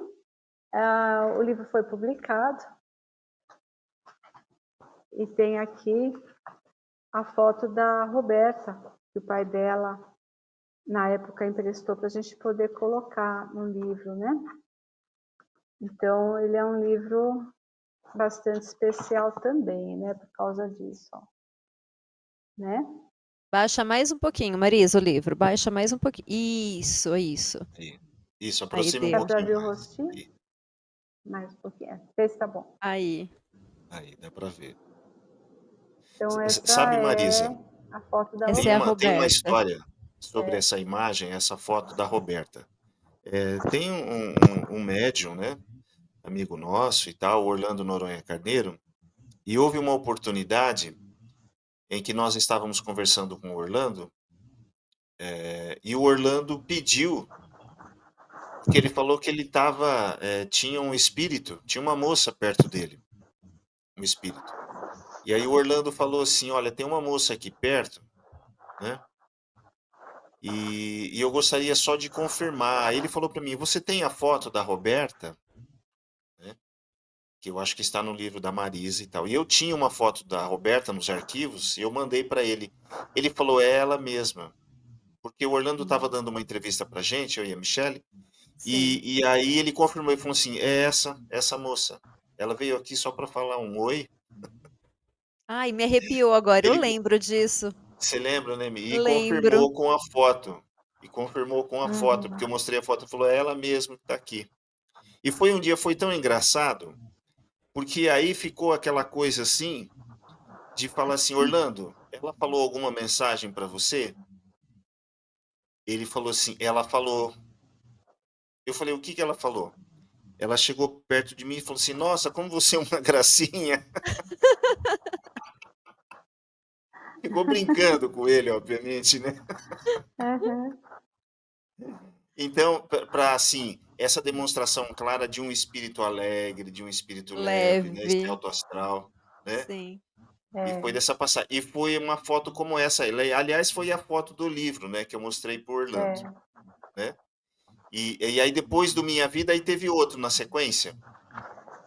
o livro foi publicado e tem aqui a foto da Roberta, que o pai dela, na época, emprestou para a gente poder colocar no livro, né? Então, ele é um livro bastante especial também, né? Por causa disso, ó. Né? Baixa mais um pouquinho, Marisa, o livro. Baixa mais um pouquinho. Isso, isso. Aí. Isso, Aí aproxima um Dá deu. para pouquinho ver o mais. rostinho? Aí, Mais um pouquinho. Esse tá bom. Aí. aí, dá para ver. Então, essa Sabe, Marisa, é a foto da Essa é a Roberta. tem uma Roberta. história sobre É, essa imagem, essa foto da Roberta. Tem um médium, né, amigo nosso e tal, Orlando Noronha Carneiro, e houve uma oportunidade em que nós estávamos conversando com o Orlando, e o Orlando pediu, porque ele falou que ele tinha um espírito, tinha uma moça perto dele, um espírito. E aí o Orlando falou assim: olha, tem uma moça aqui perto, né? E eu gostaria só de confirmar. Aí ele falou para mim: você tem a foto da Roberta? Né? Que eu acho que está no livro da Marisa e tal. E eu tinha uma foto da Roberta nos arquivos e eu mandei para ele. Ele falou: é ela mesma. Porque o Orlando estava dando uma entrevista para gente, eu e a Michelle, Sim. e aí ele confirmou e falou assim: é essa moça. Ela veio aqui só para falar um oi. Ai, me arrepiou agora. Eu Ele, lembro disso. você lembra, né? E Lembro. confirmou com a foto. E confirmou com a foto, porque eu uhum. mostrei a foto e falou: é ela mesma que está aqui. E foi um dia, foi tão engraçado, porque aí ficou aquela coisa assim, de falar assim: Orlando, ela falou alguma mensagem para você? Ele falou assim: ela falou. Eu falei: o que que ela falou? Ela chegou perto de mim e falou assim: nossa, como você é uma gracinha. Ficou brincando com ele, obviamente, né? Uhum. Então, para assim, essa demonstração clara de um espírito alegre, de um espírito leve, né, esse Leve. alto astral, né? Sim. E É, foi dessa passagem. E foi uma foto como essa. Aliás, foi a foto do livro, né, que eu mostrei para Orlando, é. né? E aí depois do Minha Vida, aí teve outro na sequência?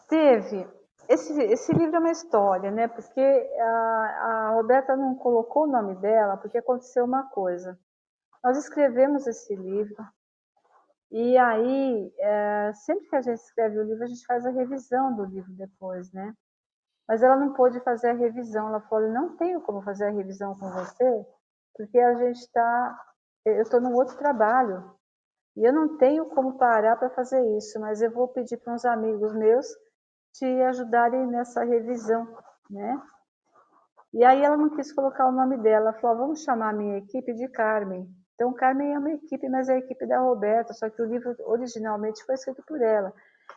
Teve. Esse livro é uma história, né? Porque a Roberta não colocou o nome dela porque aconteceu uma coisa. Nós escrevemos esse livro e aí, sempre que a gente escreve o livro, a gente faz a revisão do livro depois, né? Mas ela não pôde fazer a revisão. Ela falou: não tenho como fazer a revisão com você, porque a gente está. Eu estou num outro trabalho e eu não tenho como parar para fazer isso, mas eu vou pedir para uns amigos meus te ajudarem nessa revisão, né? E aí ela não quis colocar o nome dela, ela falou: vamos chamar a minha equipe de Carmen. Então, Carmen é uma equipe, mas é a equipe da Roberta, só que o livro originalmente foi escrito por ela.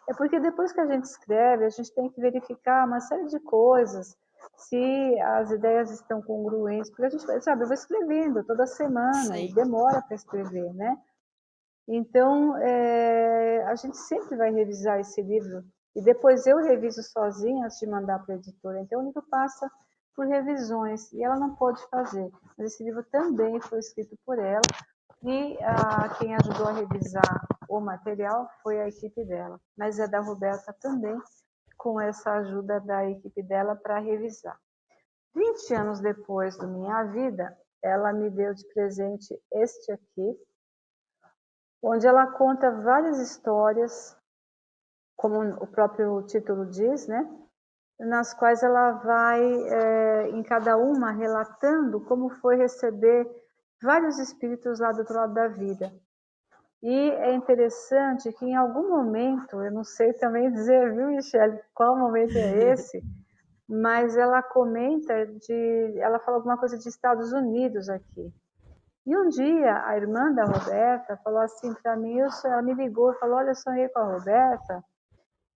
É porque depois que a gente escreve, a gente tem que verificar uma série de coisas, se as ideias estão congruentes, porque a gente, sabe, eu vou escrevendo toda semana e Sim. demora para escrever, né? Então, a gente sempre vai revisar esse livro e depois eu reviso sozinha antes de mandar para a editora. Então, o livro passa por revisões e ela não pode fazer. Mas esse livro também foi escrito por ela e quem ajudou a revisar o material foi a equipe dela. Mas é da Roberta também, com essa ajuda da equipe dela para revisar. 20 anos depois do Minha Vida, ela me deu de presente este aqui, onde ela conta várias histórias, como o próprio título diz, né? Nas quais ela vai, em cada uma, relatando como foi receber vários espíritos lá do outro lado da vida. E é interessante que em algum momento, eu não sei também dizer, viu, Michele, qual momento é esse, mas ela comenta ela fala alguma coisa de Estados Unidos aqui. E um dia, a irmã da Roberta falou assim para mim, ela me ligou e falou: olha, eu sonhei com a Roberta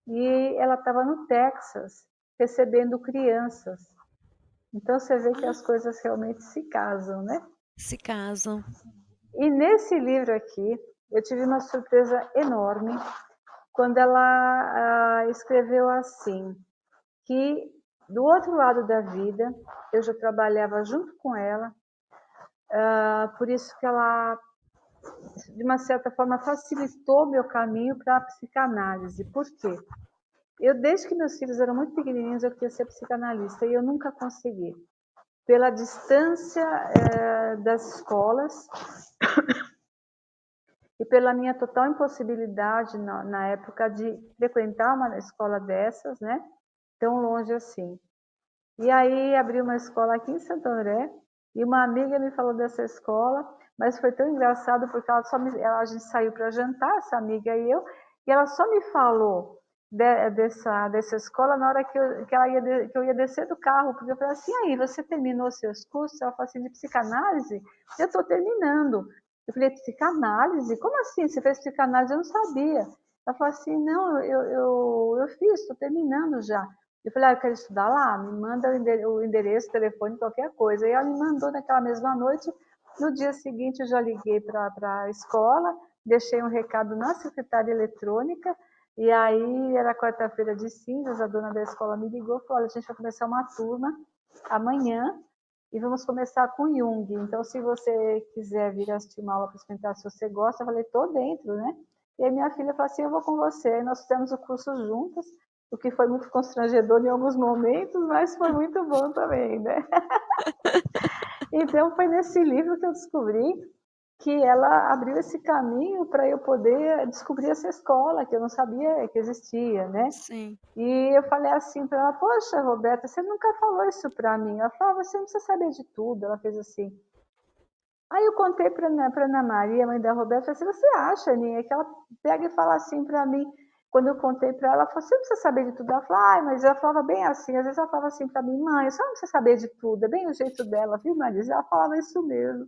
e ela estava no Texas recebendo crianças. Então você vê que as Ah, coisas realmente se casam, né? se casam. E nesse livro aqui, eu tive uma surpresa enorme quando ela escreveu assim, que do outro lado da vida, eu já trabalhava junto com ela, por isso que ela de uma certa forma, facilitou meu caminho para a psicanálise. Por quê? Eu, desde que meus filhos eram muito pequenininhos, eu queria ser psicanalista e eu nunca consegui. Pela distância das escolas e pela minha total impossibilidade na época de frequentar uma escola dessas, né? Tão longe assim. E aí abri uma escola aqui em Santo André e uma amiga me falou dessa escola, mas foi tão engraçado porque a gente saiu para jantar, essa amiga e eu, e ela só me falou dessa escola na hora que eu ia descer do carro, porque eu falei assim, aí, você terminou seus cursos? Ela falou assim, de psicanálise? Eu estou terminando. Eu falei, psicanálise? Como assim? Você fez psicanálise? Eu não sabia. Ela falou assim, não, eu fiz, estou terminando já. Eu falei, eu quero estudar lá, me manda o endereço, o telefone, qualquer coisa. E ela me mandou naquela mesma noite. No dia seguinte, eu já liguei para a escola, deixei um recado na secretária eletrônica, e aí era quarta-feira de cinzas, a dona da escola me ligou e falou, olha, a gente vai começar uma turma amanhã, e vamos começar com Jung. Então, se você quiser vir assistir uma aula para experimentar se você gosta, eu falei, tô dentro, né? E aí minha filha falou assim, eu vou com você. Aí nós fizemos o curso juntas, o que foi muito constrangedor em alguns momentos, mas foi muito bom também, né? Então, foi nesse livro que eu descobri que ela abriu esse caminho para eu poder descobrir essa escola, que eu não sabia que existia, né? Sim. E eu falei assim para ela, poxa, Roberta, você nunca falou isso para mim. Ela falou, você não precisa saber de tudo. Ela fez assim. Aí eu contei para Ana Maria, mãe da Roberta, falei assim, você acha, Aninha, que ela pega e fala assim para mim, quando eu contei para ela, ela falou, você não precisa saber de tudo. Ela falou, mas ela falava bem assim, às vezes ela falava assim para mim, mãe, você não precisa saber de tudo, é bem o jeito dela, viu, Marisa? Ela falava isso mesmo.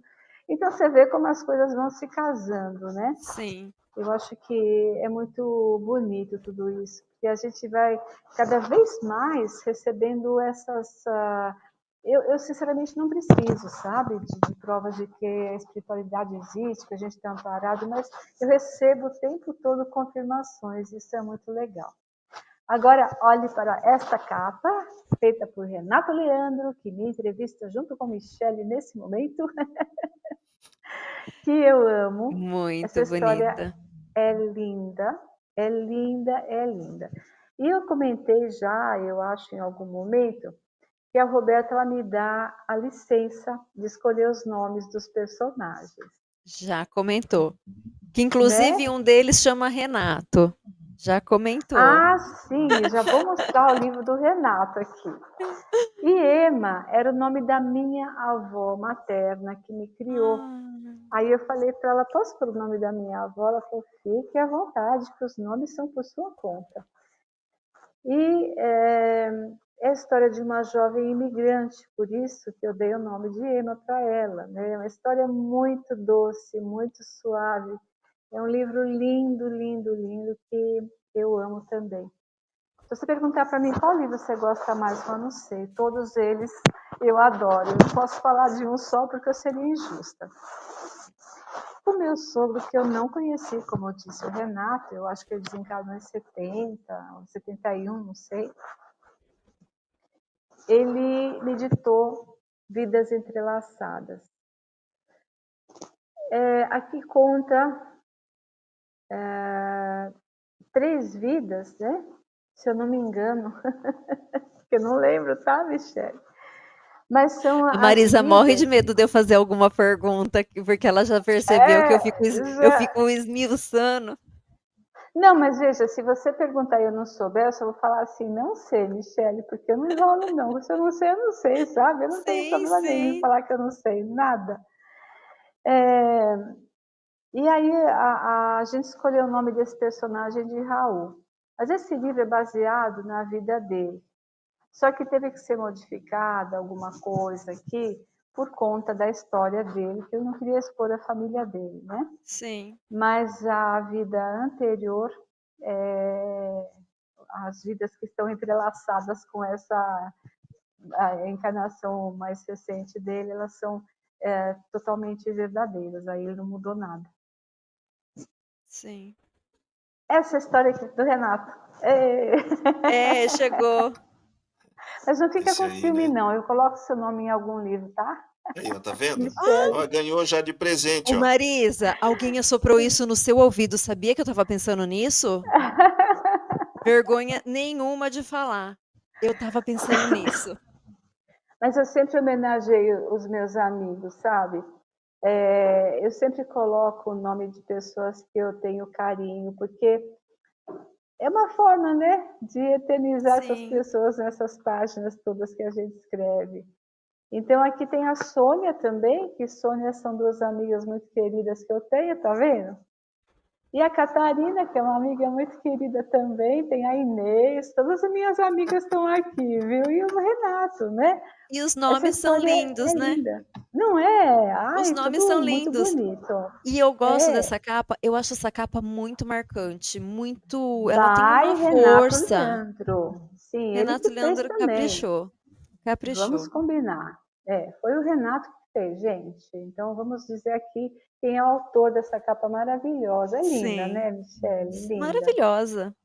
Então você vê como as coisas vão se casando, né? Sim. Eu acho que é muito bonito tudo isso, porque a gente vai cada vez mais recebendo essas... Eu sinceramente não preciso, sabe, de provas de que a espiritualidade existe, que a gente está amparado, mas eu recebo o tempo todo confirmações, isso é muito legal. Agora, olhe para esta capa, feita por Renato Leandro, que me entrevista junto com Michele nesse momento, que eu amo. Essa Muito história bonita. é linda, é linda, é linda. E eu comentei já, eu acho, em algum momento, que a Roberta ela me dá a licença de escolher os nomes dos personagens. Já comentou. Que Né? inclusive um deles chama Renato. Já comentou. Ah, sim, já vou mostrar o livro do Renato aqui. E Ema era o nome da minha avó materna que me criou. Aí eu falei para ela, posso pôr o nome da minha avó? Ela falou, fique à vontade, que os nomes são por sua conta. E é a história de uma jovem imigrante, por isso que eu dei o nome de Ema para ela. Né? É uma história muito doce, muito suave. É um livro lindo, lindo, lindo, que eu amo também. Se você perguntar para mim qual livro você gosta mais, eu não sei. Todos eles eu adoro. Eu não posso falar de um só porque eu seria injusta. O meu sogro, que eu não conheci, como eu disse, o Renato, eu acho que ele desencarnou em 70, 71, não sei. Ele me ditou Vidas Entrelaçadas. Aqui conta 3 vidas, né? Se eu não me engano. Eu não lembro, tá, Michele? Mas são A as Marisa morre de vidas... medo de eu fazer alguma pergunta, porque ela já percebeu que eu Já... fico esmiuçando. Não, mas veja, se você perguntar e eu não souber, eu só vou falar assim, não sei, Michele, porque eu não enrolo não. Se eu não sei, eu não sei, sabe? Eu não tenho Sim, problema nenhum em sim. falar que eu não sei nada. E aí a gente escolheu o nome desse personagem de Raul. Mas esse livro é baseado na vida dele. Só que teve que ser modificada alguma coisa aqui por conta da história dele, que eu não queria expor a família dele, né? Sim. Mas a vida anterior, as vidas que estão entrelaçadas com essa a encarnação mais recente dele, elas são totalmente verdadeiras. Aí ele não mudou nada. Sim. Essa história aqui do Renato. Chegou. Mas não fica Esse com aí, ciúme, né? não. Eu coloco seu nome em algum livro, tá? Aí, ó, tá vendo? Michele. Ó, ganhou já de presente, Ô ó. Marisa, alguém assoprou isso no seu ouvido, sabia que eu estava pensando nisso? Vergonha nenhuma de falar. Eu estava pensando nisso. Mas eu sempre homenageio os meus amigos, sabe? Eu sempre coloco o nome de pessoas que eu tenho carinho, porque é uma forma, né, de eternizar essas Sim, pessoas nessas páginas todas que a gente escreve. Então aqui tem a Sônia também, que Sônia são duas amigas muito queridas que eu tenho, tá vendo? E a Catarina, que é uma amiga muito querida também, tem a Inês, todas as minhas amigas estão aqui, viu? E o Renato, né? e os Essa nomes são história lindos, é né? linda. Não é? Os Ai, nomes tudo são muito lindos. bonito. E eu gosto É. dessa capa, eu acho essa capa muito marcante, muito, ela tem By uma Renato força. Leandro. Sim, ele Renato que fez Leandro também. caprichou, Vamos caprichou. combinar. Foi o Renato que fez, gente. Então vamos dizer aqui quem é o autor dessa capa maravilhosa. É linda, Sim, né, Michele? Linda. maravilhosa.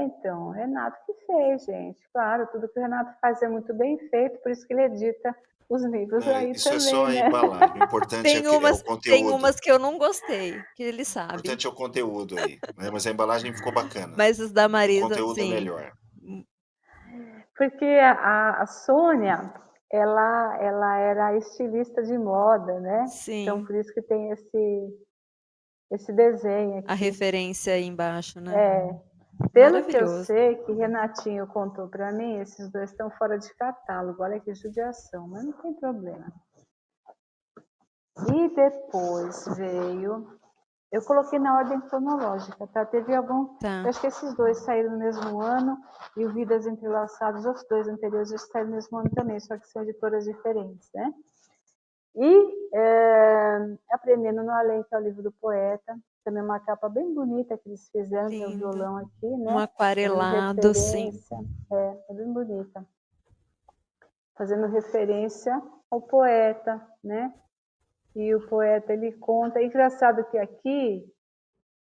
Então, o Renato que fez, gente. Claro, tudo que o Renato faz é muito bem feito, por isso que ele edita os livros É, aí isso é só também, a né? embalagem. O importante é o Tem conteúdo. umas que eu não gostei, que ele O sabe. importante é o conteúdo aí, né? Mas a embalagem ficou bacana. Mas os da O Marisa, conteúdo é sim. melhor. Porque a Sônia, ela era estilista de moda, né? Então, Sim, por isso que tem esse desenho a aqui. referência aí embaixo, né? Pelo que eu Maravilhoso. sei, que Renatinho contou para mim, esses dois estão fora de catálogo. Olha que judiação, mas não tem problema. E depois veio. Eu coloquei na ordem cronológica, tá? Teve algum. Tá. Eu acho que esses dois saíram no mesmo ano e o Vidas Entrelaçadas, os dois anteriores, já saíram no mesmo ano também, só que são editoras diferentes, né? E Aprendendo no Além, que é o livro do poeta, também uma capa bem bonita que eles fizeram, tem o Lindo. violão aqui, Um né? Fazendo aquarelado, sim. referência. É bem bonita. Fazendo referência ao poeta, né? E o poeta, ele conta. É engraçado que aqui,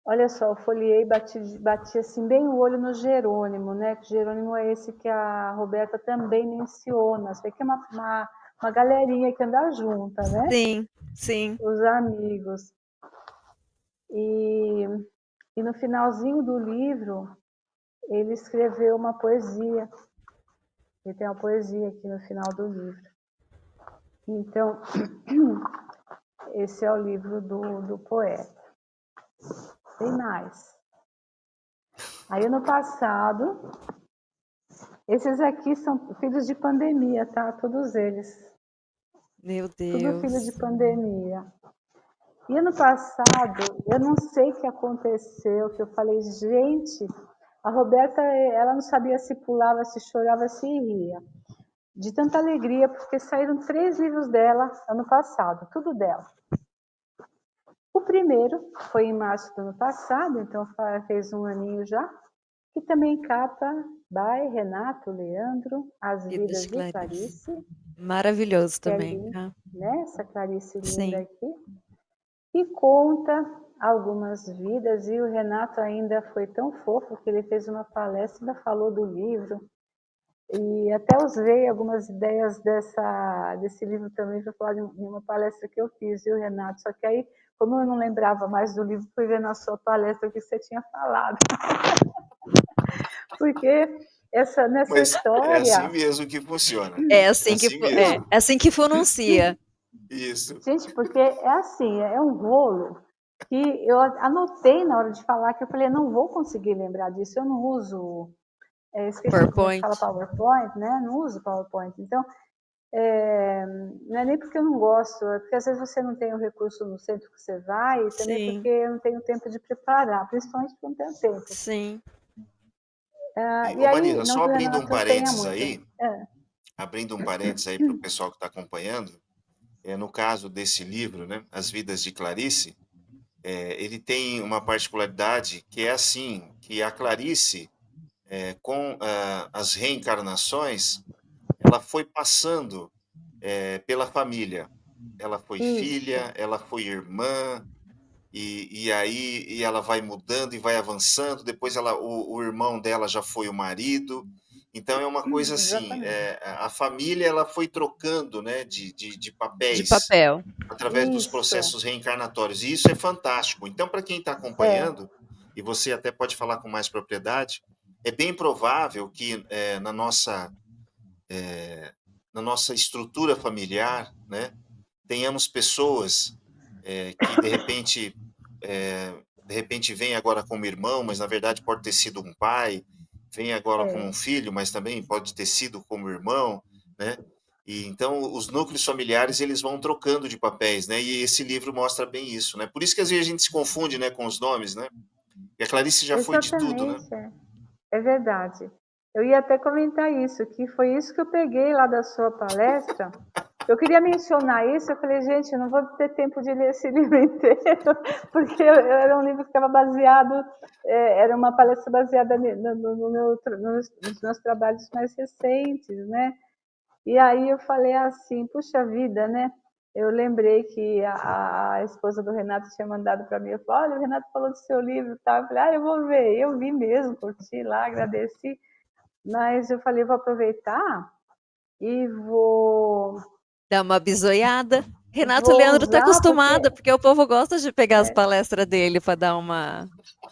olha só, eu folheei, bati assim bem o olho no Jerônimo, né? Que Jerônimo é esse que a Roberta também menciona. Você vê que é uma galerinha que anda junta, né? Sim, sim. Os amigos. E no finalzinho do livro, ele escreveu uma poesia. Ele tem uma poesia aqui no final do livro. Então, esse é o livro do poeta. Tem mais. Aí, ano passado, esses aqui são filhos de pandemia, tá? Todos eles. Meu Tudo filho de Deus. pandemia. E ano passado, eu não sei o que aconteceu, que eu falei, gente, a Roberta, ela não sabia se pulava, se chorava, se ria. De tanta alegria, porque saíram 3 livros dela ano passado, tudo dela. O primeiro foi em março do ano passado, então fez um aninho já, que também capa by Renato Leandro, As Vidas de Vidas de Clarice. Clarice, Maravilhoso que é também, linda, tá? né? Essa Clarice linda Sim. aqui. E conta algumas vidas, e o Renato ainda foi tão fofo que ele fez uma palestra, ainda falou do livro, e até usei algumas ideias desse livro também para falar de uma palestra que eu fiz, viu, Renato? Só que aí, como eu não lembrava mais do livro, fui ver na sua palestra o que você tinha falado. Porque nessa Mas é assim história, mesmo que funciona. É É assim que assim fu é, mesmo. é assim que pronuncia. Isso. gente, porque é assim, é um rolo que eu anotei na hora de falar, que eu falei, não vou conseguir lembrar disso, eu não uso, esqueci como é que fala PowerPoint. PowerPoint, né? Não uso PowerPoint. Então, não é nem porque eu não gosto, é porque às vezes você não tem o recurso no centro que você vai, e também porque Sim, eu não tenho tempo de preparar, principalmente porque eu não tenho tempo. sim. E Ô aí, Marisa, não só que o abrindo um Renato tenha parênteses muito. aí, para o pessoal que está acompanhando, no caso desse livro, né, As Vidas de Clarice, ele tem uma particularidade que é assim, que a Clarice, com as reencarnações, ela foi passando pela família. Ela foi Isso, filha, ela foi irmã, e aí ela vai mudando e vai avançando. Depois o irmão dela já foi o marido, Então é uma coisa assim, Exatamente. a família ela foi trocando, né, de De papéis papel. através dos Isso, processos reencarnatórios, e isso é fantástico. Então, para quem está é, acompanhando, e você até pode falar com mais propriedade, é bem provável que, na nossa estrutura familiar, né, tenhamos pessoas, que de repente vem agora como irmão, mas na verdade pode ter sido um pai, vem agora como um é. filho, mas também pode ter sido como irmão, né. E então os núcleos familiares eles vão trocando de papéis, né, e esse livro mostra bem isso, né. Por isso que às vezes a gente se confunde, né, com os nomes, né. E a Clarice já foi de tudo, né. Exatamente, é. É verdade. Eu ia até comentar isso, que foi isso que eu peguei lá da sua palestra. Eu queria mencionar isso, eu falei, gente, eu não vou ter tempo de ler esse livro inteiro, porque era um livro que estava baseado, era uma palestra baseada nos meus trabalhos mais recentes, né? E aí eu falei assim, puxa vida, né? Eu lembrei que a esposa do Renato tinha mandado para mim, eu falei, olha, o Renato falou do seu livro e tal. Eu falei, eu vou ver. Eu vi mesmo, curti lá, agradeci. Mas eu falei, vou aproveitar e Dá uma bisoiada. Renato vou Leandro tá usar, porque, acostumado, porque o povo gosta de pegar as palestras dele para dar uma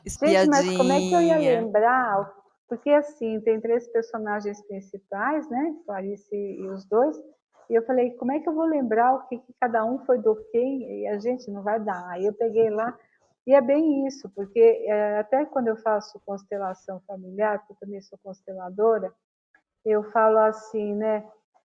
gente, mas como é que eu ia espiadinha. lembrar? Porque assim, tem três personagens principais, né? Clarice e os dois. E eu falei, como é que eu vou lembrar o que cada um foi do quem? E a gente não vai dar. Aí eu peguei lá, e é bem isso, porque até quando eu faço constelação familiar, porque eu também sou consteladora, eu falo assim, né?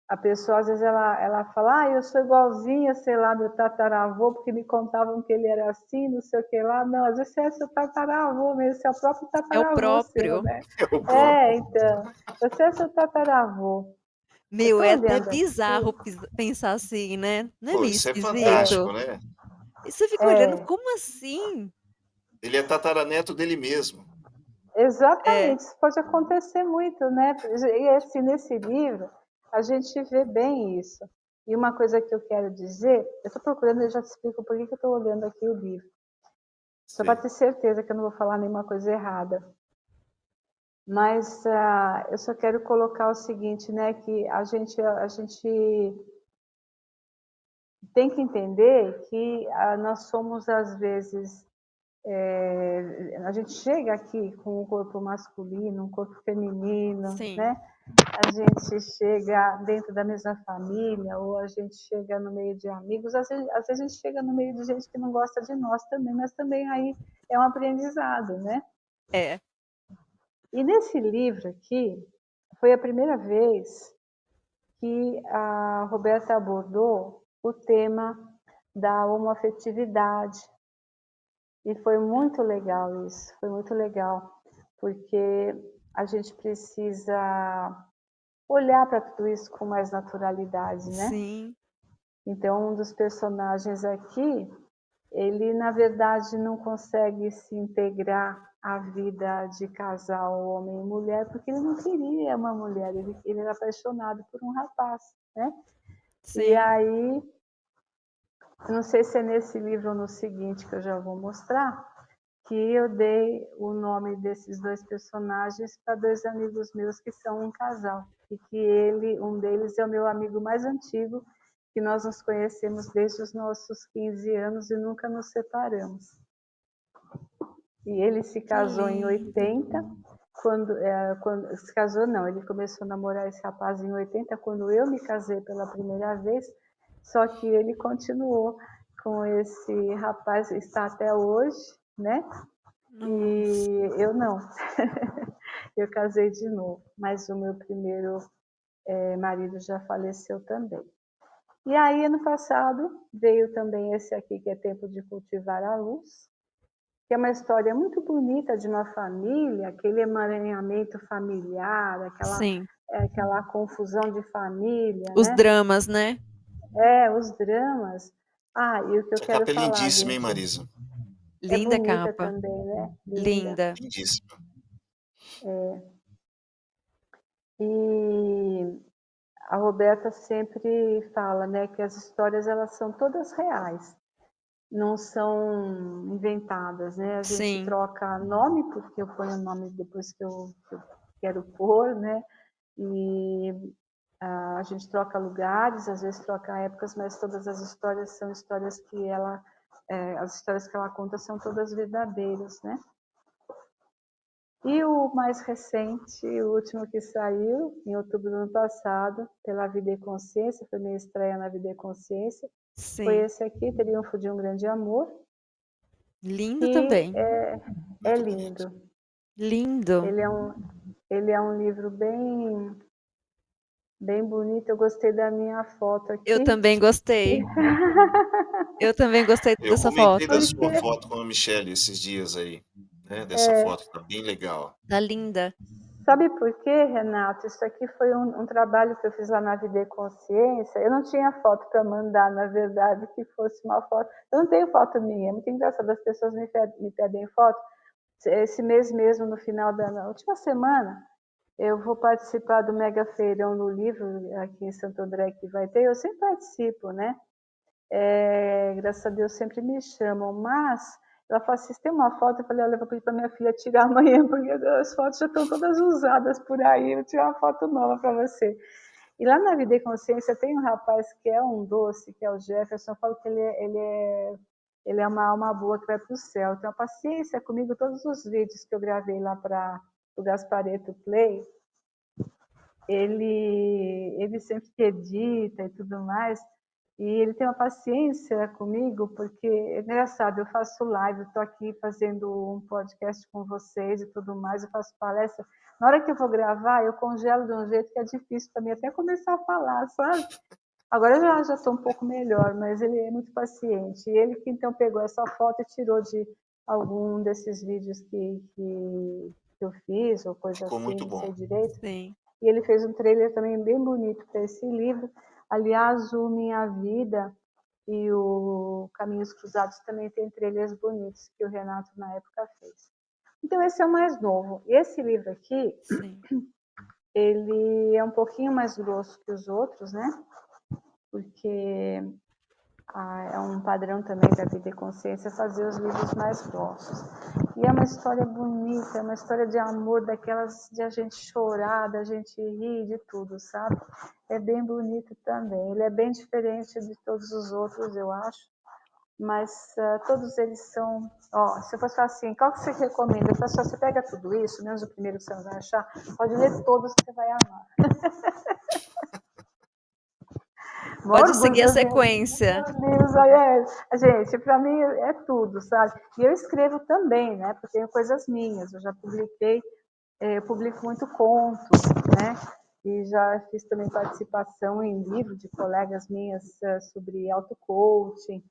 A pessoa, às vezes, ela fala, eu sou igualzinha, sei lá, meu tataravô, porque me contavam que ele era assim, não sei o que lá. Não, às vezes você é seu tataravô mesmo, você é o próprio É o tataravô seu, próprio. né? É o próprio. É, então, você é seu tataravô. Eu Meu, estou é até olhando aqui, bizarro pensar assim, né? Não é Pô, meio isso é esquisito? fantástico, né. E você fica olhando, é, como assim? Ele é tataraneto dele mesmo. É, exatamente, isso pode acontecer muito, né? E assim, nesse livro, a gente vê bem isso. E uma coisa que eu quero dizer, eu estou procurando, eu já te explico por que eu estou olhando aqui o livro. Só para Sei. ter certeza que eu não vou falar nenhuma coisa errada. Mas eu só quero colocar o seguinte, né? Que a gente tem que entender que nós somos, às vezes, a gente chega aqui com um corpo masculino, um corpo feminino, sim. né? A gente chega dentro da mesma família, ou a gente chega no meio de amigos, às vezes a gente chega no meio de gente que não gosta de nós também, mas também aí é um aprendizado, né? É. E nesse livro aqui, foi a primeira vez que a Roberta abordou o tema da homoafetividade. E foi muito legal isso, foi muito legal, porque a gente precisa olhar para tudo isso com mais naturalidade, né? Sim. Então, um dos personagens aqui, ele na verdade não consegue se integrar à vida de casal homem e mulher, porque ele não queria uma mulher, ele era apaixonado por um rapaz, né? E Sim. aí, não sei se é nesse livro ou no seguinte que eu já vou mostrar, que eu dei o nome desses dois personagens para dois amigos meus que são um casal. E que um deles é o meu amigo mais antigo, que nós nos conhecemos desde os nossos 15 anos e nunca nos separamos. E ele se Que casou em lindo. 80, quando se casou não, ele começou a namorar esse rapaz em 80, quando eu me casei pela primeira vez, só que ele continuou com esse rapaz, está até hoje, né? Nossa. E eu não. Eu casei de novo, mas o meu primeiro marido já faleceu também. E aí, ano passado, veio também esse aqui, que é Tempo de Cultivar a Luz, que é uma história muito bonita de uma família, aquele emaranhamento familiar, Sim. aquela confusão de família, Os né? dramas, né? Os dramas. E o que eu A quero capa é falar, lindíssima, hein, gente, Marisa? é Linda bonita capa. também, né? Linda. Linda. Lindíssima. E a Roberta sempre fala, né, que as histórias elas são todas reais, não são inventadas, né? A gente Sim. troca nome porque eu ponho o nome depois que eu quero pôr, né? E a gente troca lugares, às vezes troca épocas, mas todas as histórias são histórias que as histórias que ela conta são todas verdadeiras, né? E o mais recente, o último que saiu, em outubro do ano passado, pela Vida e Consciência, foi minha estreia na Vida e Consciência, foi Sim. esse aqui, Triunfo de um Grande Amor, Lindo que também. é Muito bonito. lindo. Lindo. Ele é um livro bem bonito. Eu gostei da minha foto Eu aqui. também gostei. Eu também gostei Eu dessa comentei foto. da sua Porque foto com a Michelle esses dias aí, né? Dessa foto que tá bem legal. Tá linda. sabe por quê, Renato? Isso aqui foi um trabalho que eu fiz lá na Vida e Consciência. Eu não tinha foto para mandar, na verdade, que fosse uma foto. Eu não tenho foto minha. É muito engraçado, as pessoas me pedem foto. Esse mês mesmo, no final na última semana, eu vou participar do Mega Feirão no Livro, aqui em Santo André, que vai ter. Eu sempre participo, né? Graças a Deus sempre me chamam, mas ela falou assim, se tem uma foto, eu falei, olha, eu vou pedir para minha filha tirar amanhã, porque as fotos já estão todas usadas por aí, eu vou tirar uma foto nova para você. E lá na Vida e Consciência tem um rapaz que é um doce, que é o Jefferson, eu falo que ele é uma alma boa que vai para o céu. Então, paciência comigo, todos os vídeos que eu gravei lá para o Gaspareto Play, ele sempre edita e tudo mais, e ele tem uma paciência comigo, porque é engraçado, eu faço live, estou aqui fazendo um podcast com vocês e tudo mais, eu faço palestra. Na hora que eu vou gravar, eu congelo de um jeito que é difícil para mim até começar a falar, sabe? Agora eu já estou um pouco melhor, mas ele é muito paciente. E ele que então pegou essa foto e tirou de algum desses vídeos que eu fiz, ou coisa Ficou assim, muito não sei bom. direito. Sim. E ele fez um trailer também bem bonito para esse livro. Aliás, o Minha Vida e o Caminhos Cruzados também tem trailers bonitos que o Renato na época fez. Então esse é o mais novo. E esse livro aqui, Sim. ele é um pouquinho mais grosso que os outros, né? Porque é um padrão também da Vida e Consciência fazer os livros mais grossos. E é uma história bonita, é uma história de amor, daquelas de a gente chorar, da gente rir, de tudo, sabe? É bem bonito também. Ele é bem diferente de todos os outros, eu acho. Mas todos eles são... se eu fosse falar assim, qual que você recomenda? Eu falo assim, você pega tudo isso, menos o primeiro que você não vai achar, pode ler todos que você vai amar. Pode Orgulho seguir a dos meus sequência. livros. Aí gente, para mim é tudo, sabe? E eu escrevo também, né? Porque tenho coisas minhas. Eu já publiquei, eu publico muito contos, né? E já fiz também participação em livro de colegas minhas sobre auto-coaching.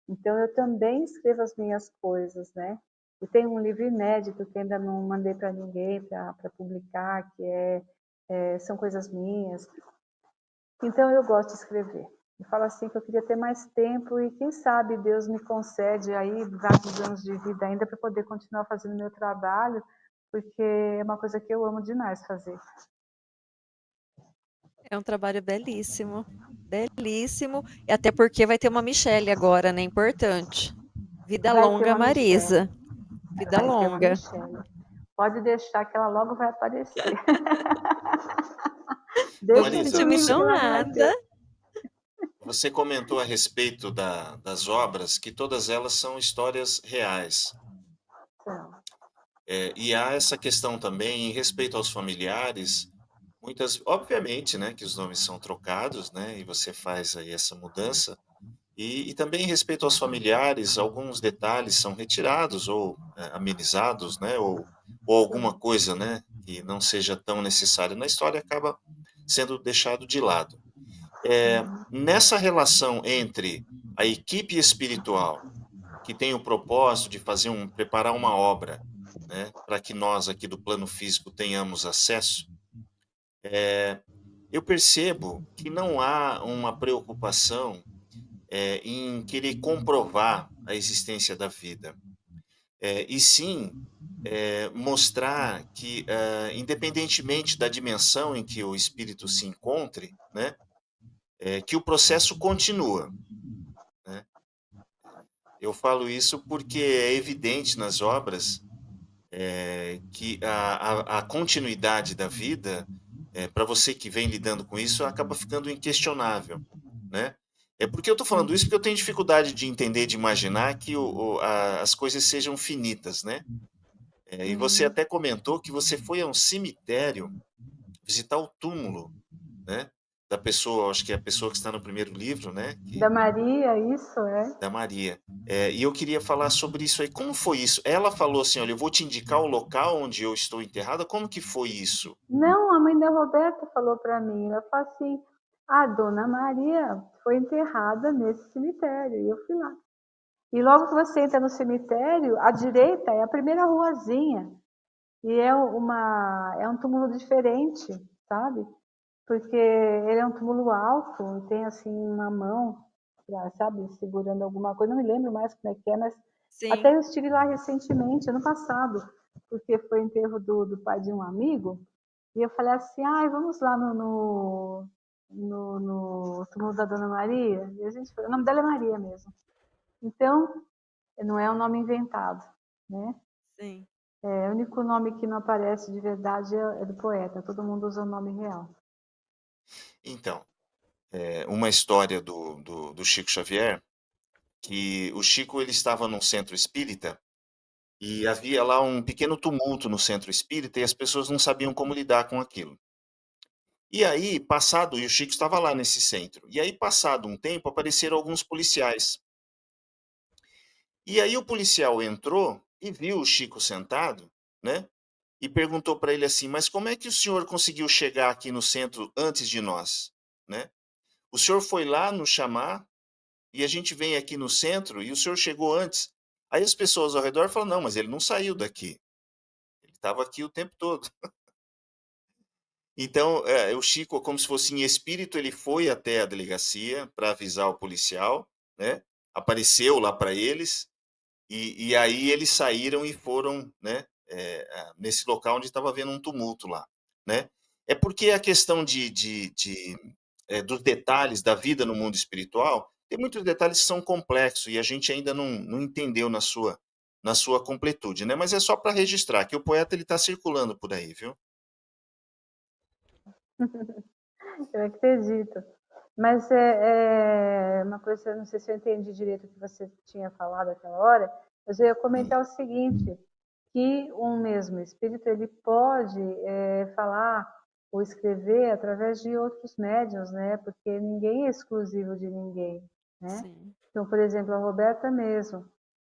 Então, eu também escrevo as minhas coisas, né? E tem um livro inédito que ainda não mandei para ninguém para publicar, que são coisas minhas. Então, eu gosto de escrever. Eu falo assim que eu queria ter mais tempo e quem sabe Deus me concede aí vários anos de vida ainda para poder continuar fazendo meu trabalho, porque é uma coisa que eu amo demais fazer. É um trabalho belíssimo. Belíssimo. E até porque vai ter uma Michelle agora, né? Importante. Vida Vai ter longa, uma Michelle. Marisa. Vida Vai ter uma longa. Michelle. Pode deixar que ela logo vai aparecer. Vou Deixa me sentir Marisa, muito comigo que ela vai honrada. ter. você comentou a respeito das obras, que todas elas são histórias reais. Então, E há essa questão também em respeito aos familiares, obviamente, né, que os nomes são trocados, né, e você faz aí essa mudança, e também em respeito aos familiares, alguns detalhes são retirados ou amenizados, né, ou alguma sim. coisa, né, que não seja tão necessária na história acaba sendo deixado de lado. Nessa relação entre a equipe espiritual, que tem o propósito de preparar uma obra, né, para que nós aqui do plano físico tenhamos acesso, eu percebo que não há uma preocupação, em querer comprovar a existência da vida, e sim, mostrar que, independentemente da dimensão em que o espírito se encontre, né, que o processo continua, né. Eu falo isso porque é evidente nas obras, que a continuidade da vida, para você que vem lidando com isso, acaba ficando inquestionável, né. É porque eu estou falando isso, porque eu tenho dificuldade de entender, de imaginar que as coisas sejam finitas, né. E você Uhum. até comentou que você foi a um cemitério visitar o túmulo, né, da pessoa, acho que é a pessoa que está no primeiro livro, né, Da Maria, isso é. da Maria. E eu queria falar sobre isso aí, como foi isso? Ela falou assim: "Olha, eu vou te indicar o local onde eu estou enterrada", como que foi isso? Não, a mãe da Roberta falou para mim, ela falou assim: "A dona Maria foi enterrada nesse cemitério", e eu fui lá. E logo que você entra no cemitério, à direita é a primeira ruazinha, e é um túmulo diferente, sabe, porque ele é um túmulo alto e tem, assim, uma mão pra, sabe, segurando alguma coisa, não me lembro mais como é que é, mas Sim. até eu estive lá recentemente, ano passado, porque foi enterro do pai de um amigo, e eu falei assim: "Ai, vamos lá no túmulo da Dona Maria?" E a gente foi, o nome dela é Maria mesmo. Então, não é um nome inventado, né. Sim. O único nome que não aparece de verdade é do poeta, todo mundo usa o nome real. Então, uma história do Chico Xavier, que o Chico ele estava num centro espírita, e havia lá um pequeno tumulto no centro espírita e as pessoas não sabiam como lidar com aquilo. E aí, passado, e o Chico estava lá nesse centro, e aí passado um tempo apareceram alguns policiais. E aí o policial entrou e viu o Chico sentado, né, e perguntou para ele assim: "Mas como é que o senhor conseguiu chegar aqui no centro antes de nós?", né. "O senhor foi lá nos chamar, e a gente vem aqui no centro e o senhor chegou antes". Aí as pessoas ao redor falam: "Não, mas ele não saiu daqui, ele estava aqui o tempo todo". Então, o Chico, como se fosse em espírito, ele foi até a delegacia para avisar o policial, né, apareceu lá para eles, e aí eles saíram e foram, né, nesse local onde estava havendo um tumulto lá, né. É porque a questão dos detalhes da vida no mundo espiritual, tem muitos detalhes que são complexos e a gente ainda não entendeu na sua completude, né, mas é só para registrar que o poeta ele está circulando por aí, viu. Eu acredito. Mas é uma coisa, não sei se eu entendi direito o que você tinha falado aquela hora, mas eu ia Hum. comentar o seguinte, que um mesmo espírito ele pode falar ou escrever através de outros médiuns, né? Porque ninguém é exclusivo de ninguém, né? Sim. Então, por exemplo, a Roberta mesmo,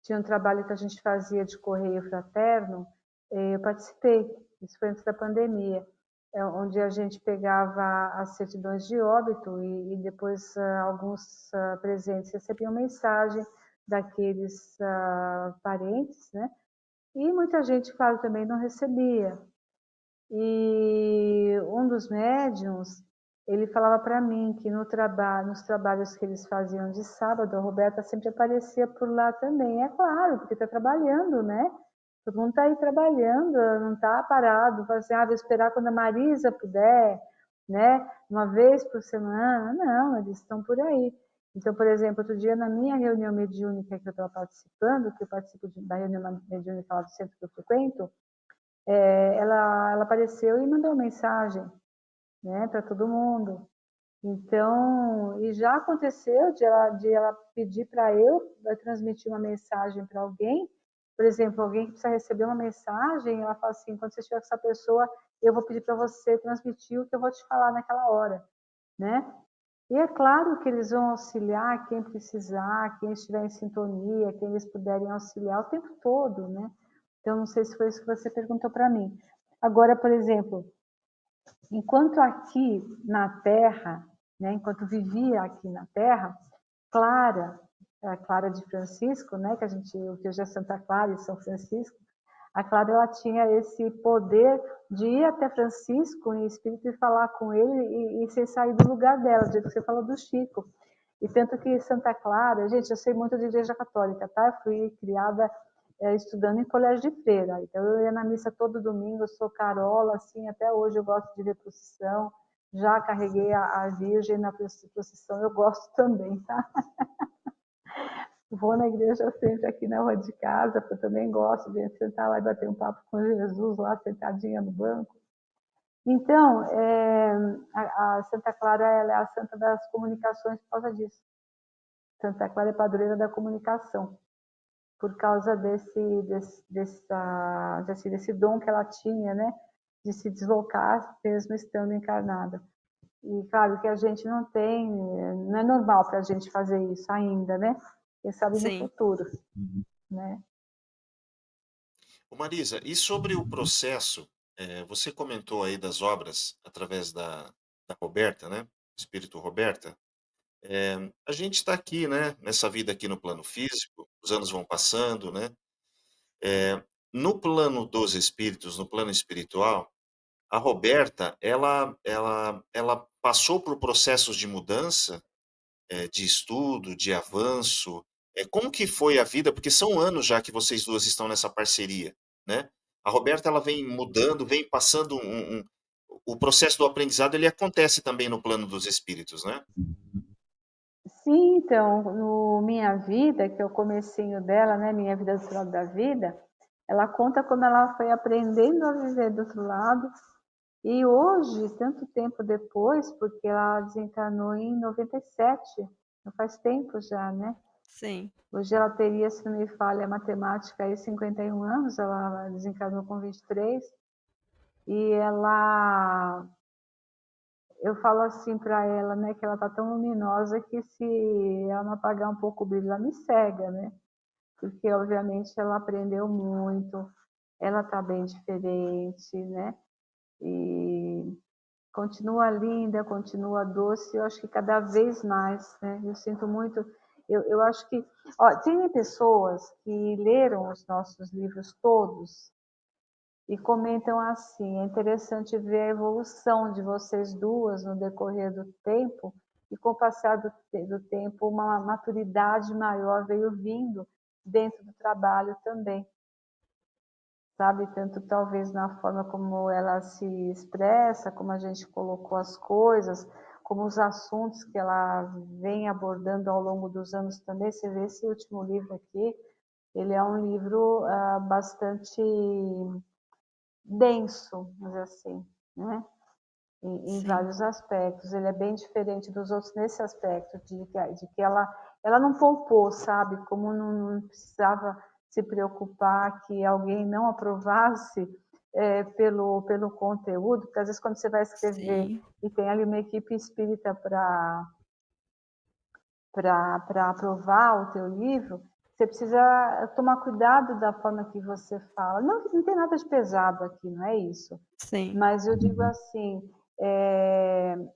tinha um trabalho que a gente fazia de correio fraterno, eu participei, isso foi antes da pandemia, onde a gente pegava as certidões de óbito e depois alguns presentes recebiam mensagem daqueles parentes, né? E muita gente, claro, também não recebia. E um dos médiums, ele falava para mim que nos trabalhos que eles faziam de sábado, a Roberta sempre aparecia por lá também. É claro, porque está trabalhando, né? Todo mundo está aí trabalhando, não está parado, fala assim, vou esperar quando a Marisa puder, né? Uma vez por semana. Não, eles estão por aí. Então, por exemplo, outro dia na minha reunião mediúnica que eu estava participando, que eu participo da reunião mediúnica lá do centro que eu frequento, ela apareceu e mandou uma mensagem, né, para todo mundo. Então, e já aconteceu de ela pedir para eu transmitir uma mensagem para alguém, por exemplo, alguém que precisa receber uma mensagem, ela fala assim, quando você estiver com essa pessoa, eu vou pedir para você transmitir o que eu vou te falar naquela hora, né? E é claro que eles vão auxiliar quem precisar, quem estiver em sintonia, quem eles puderem auxiliar o tempo todo, né? Então, não sei se foi isso que você perguntou para mim. Agora, por exemplo, enquanto aqui na Terra, né, enquanto vivia aqui na Terra, Clara, a Clara de Francisco, né, o que hoje é Santa Clara e São Francisco, a Clara ela tinha esse poder de ir até Francisco em espírito e falar com ele e sem sair do lugar dela, do jeito que você falou do Chico. E tanto que Santa Clara, gente, eu sei muito de igreja católica, tá? Eu fui criada estudando em colégio de freira. Então eu ia na missa todo domingo, eu sou carola, assim, até hoje eu gosto de ver procissão. Já carreguei a Virgem na procissão, eu gosto também, tá? Vou na igreja sempre aqui na rua de casa, porque eu também gosto de sentar lá e bater um papo com Jesus lá, sentadinha no banco. Então, a Santa Clara ela é a santa das comunicações por causa disso. Santa Clara é padroeira da comunicação, por causa desse dom que ela tinha, né, de se deslocar mesmo estando encarnada. E claro que a gente não tem, não é normal para a gente fazer isso ainda, né? Quem sabe no Sim, futuro, né? Ô Marisa, e sobre o processo, você comentou aí das obras através da Roberta, né? Espírito Roberta. A gente está aqui, né? Nessa vida aqui no plano físico, os anos vão passando, né? No plano dos espíritos, no plano espiritual, a Roberta, ela passou por processos de mudança, de estudo, de avanço. Como que foi a vida? Porque são anos já que vocês duas estão nessa parceria, né? A Roberta, ela vem mudando, vem passando o processo do aprendizado, ele acontece também no plano dos espíritos, né? Sim, então, no Minha Vida, que é o comecinho dela, né, Minha Vida do outro lado da vida, ela conta como ela foi aprendendo a viver do outro lado. E hoje, tanto tempo depois, porque ela desencarnou em 97, não faz tempo já, né? sim, Hoje ela teria, se não me falha a matemática, aí 51 anos, ela desencarnou com 23. E ela, eu falo assim para ela, né, que ela tá tão luminosa que se ela não apagar um pouco o brilho, ela me cega, né? Porque obviamente ela aprendeu muito, ela tá bem diferente, né? E continua linda, continua doce, eu acho que cada vez mais, né? Eu sinto muito, eu acho que, ó, tem pessoas que leram os nossos livros todos e comentam assim: é interessante ver a evolução de vocês duas no decorrer do tempo, e com o passar do tempo, uma maturidade maior veio vindo dentro do trabalho também, sabe? Tanto talvez na forma como ela se expressa, como a gente colocou as coisas, como os assuntos que ela vem abordando ao longo dos anos também. Você vê esse último livro aqui, ele é um livro bastante denso, vamos dizer assim, né? Em sim, vários aspectos. Ele é bem diferente dos outros nesse aspecto, de que ela não poupou, sabe? Como não precisava se preocupar que alguém não aprovasse pelo conteúdo, porque às vezes quando você vai escrever sim, e tem ali uma equipe espírita para aprovar o teu livro, você precisa tomar cuidado da forma que você fala. Não tem nada de pesado aqui, não é isso. sim, Mas eu digo assim,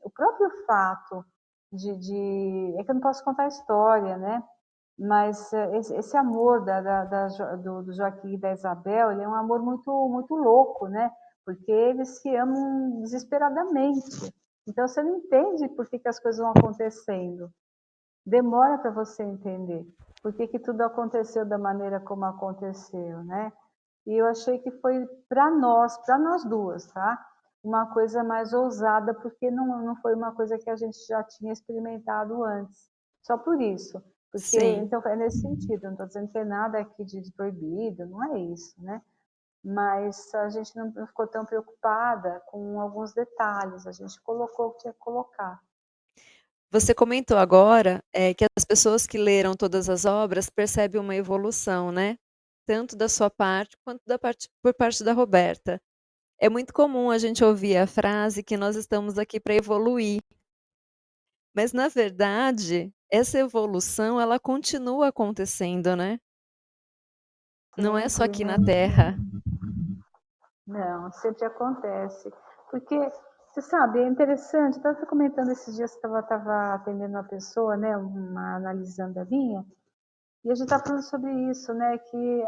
o próprio fato é que eu não posso contar a história, né? Mas esse amor do Joaquim e da Isabel, ele é um amor muito, muito louco, né? Porque eles se amam desesperadamente. Então você não entende por que as coisas vão acontecendo. Demora para você entender por que tudo aconteceu da maneira como aconteceu, né? E eu achei que foi para nós duas, tá? Uma coisa mais ousada, porque não foi uma coisa que a gente já tinha experimentado antes. Só por isso. Porque, sim. então, é nesse sentido, não estou dizendo que é nada aqui de proibido, não é isso, né? Mas a gente não ficou tão preocupada com alguns detalhes, a gente colocou o que tinha que colocar. Você comentou agora, que as pessoas que leram todas as obras percebem uma evolução, né, tanto da sua parte quanto da parte por parte da Roberta. É muito comum a gente ouvir a frase que nós estamos aqui para evoluir, mas na verdade, essa evolução ela continua acontecendo, né, não é só Sempre, aqui né? na Terra. Não, sempre acontece. Porque, você sabe, é interessante, estava comentando esses dias que estava atendendo uma pessoa, né, analisando a minha, e a gente está falando sobre isso, né, que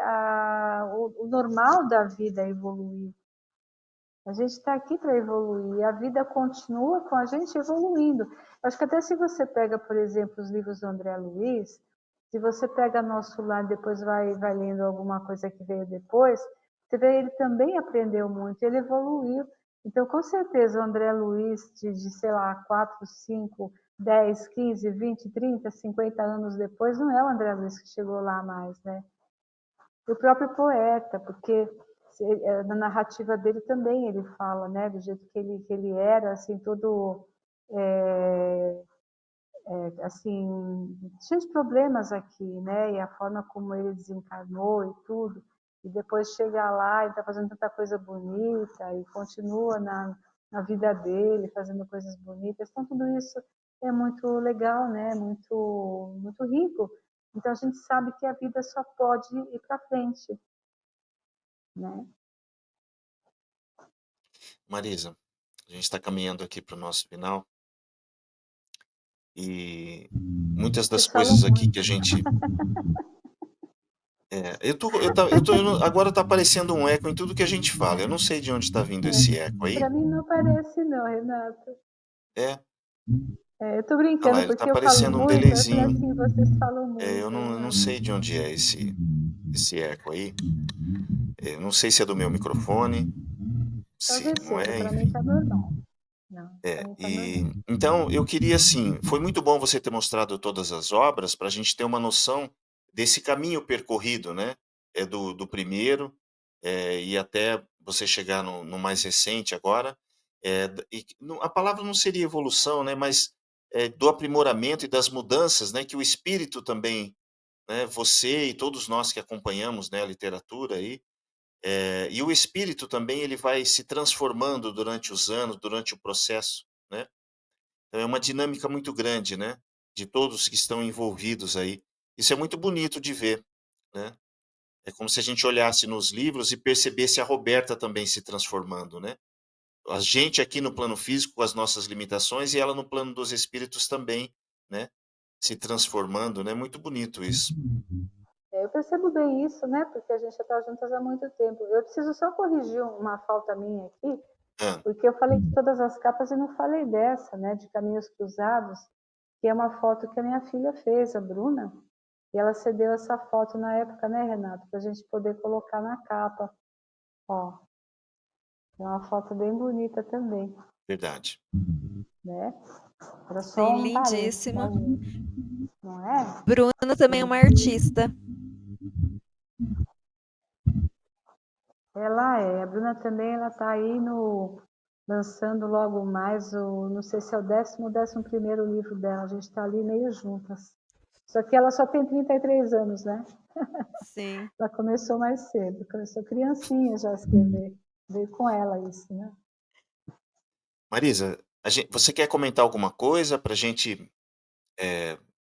o normal da vida é evoluir. A gente está aqui para evoluir, a vida continua com a gente evoluindo. Acho que até se você pega, por exemplo, os livros do André Luiz, se você pega Nosso Lar e depois vai lendo alguma coisa que veio depois, você vê ele também aprendeu muito, ele evoluiu. Então, com certeza, o André Luiz, sei lá, 4, 5, 10, 15, 20, 30, 50 anos depois, não é o André Luiz que chegou lá mais, né? O próprio poeta, porque na narrativa dele também ele fala, né, do jeito que ele era, assim, todo assim, cheio de problemas aqui, né, e a forma como ele desencarnou e tudo, e depois chega lá e está fazendo tanta coisa bonita e continua na vida dele, fazendo coisas bonitas. Então, tudo isso é muito legal, né, muito rico. Então, a gente sabe que a vida só pode ir para frente, né? Marisa, a gente está caminhando aqui para o nosso final e muitas das Vocês falam coisas aqui muito. que a gente agora está aparecendo um eco em tudo que a gente fala. Eu não sei de onde está vindo esse eco aí. Para mim não parece não, Renato. É, Eu estou olha lá, brincando, ele está porque eu falo aparecendo um muito, eu falei delayzinho. assim, vocês falam Eu muito, não Renato. sei de onde é esse eco aí. Eu não sei se é do meu microfone, se Talvez não seja, é, para mim enfim. está normal. Não, para É, mim está e normal. então eu queria assim, foi muito bom você ter mostrado todas as obras para a gente ter uma noção desse caminho percorrido, né? Do primeiro e até você chegar no mais recente agora. A palavra não seria evolução, né? Mas do aprimoramento e das mudanças, né? Que o espírito também, né? Você e todos nós que acompanhamos, né? A literatura aí. E o espírito também ele vai se transformando durante os anos, durante o processo, né? Então é uma dinâmica muito grande, né, de todos que estão envolvidos aí. Isso é muito bonito de ver, né. É como se a gente olhasse nos livros e percebesse a Roberta também se transformando, né. A gente aqui no plano físico com as nossas limitações e ela no plano dos espíritos também, né, se transformando, né, muito bonito isso. Eu percebo bem isso, né? Porque a gente já está juntas há muito tempo. Eu preciso só corrigir uma falta minha aqui, Hã. porque eu falei de todas as capas e não falei dessa, né? De Caminhos Cruzados, que é uma foto que a minha filha fez, a Bruna, e ela cedeu essa foto na época, né, Renato? Para a gente poder colocar na capa. Ó, é uma foto bem bonita também, Verdade. né? Era só Sim, um parênteses, lindíssimo. tá, gente? Não é? Bruna também é uma artista. Ela é. A Bruna também, ela tá aí lançando logo mais não sei se é o 10º ou 11º livro dela. A gente está ali meio juntas. Só que ela só tem 33 anos, né? Sim. Ela começou mais cedo, começou criancinha já a escrever. Veio com ela isso, né? Marisa, você quer comentar alguma coisa para a gente,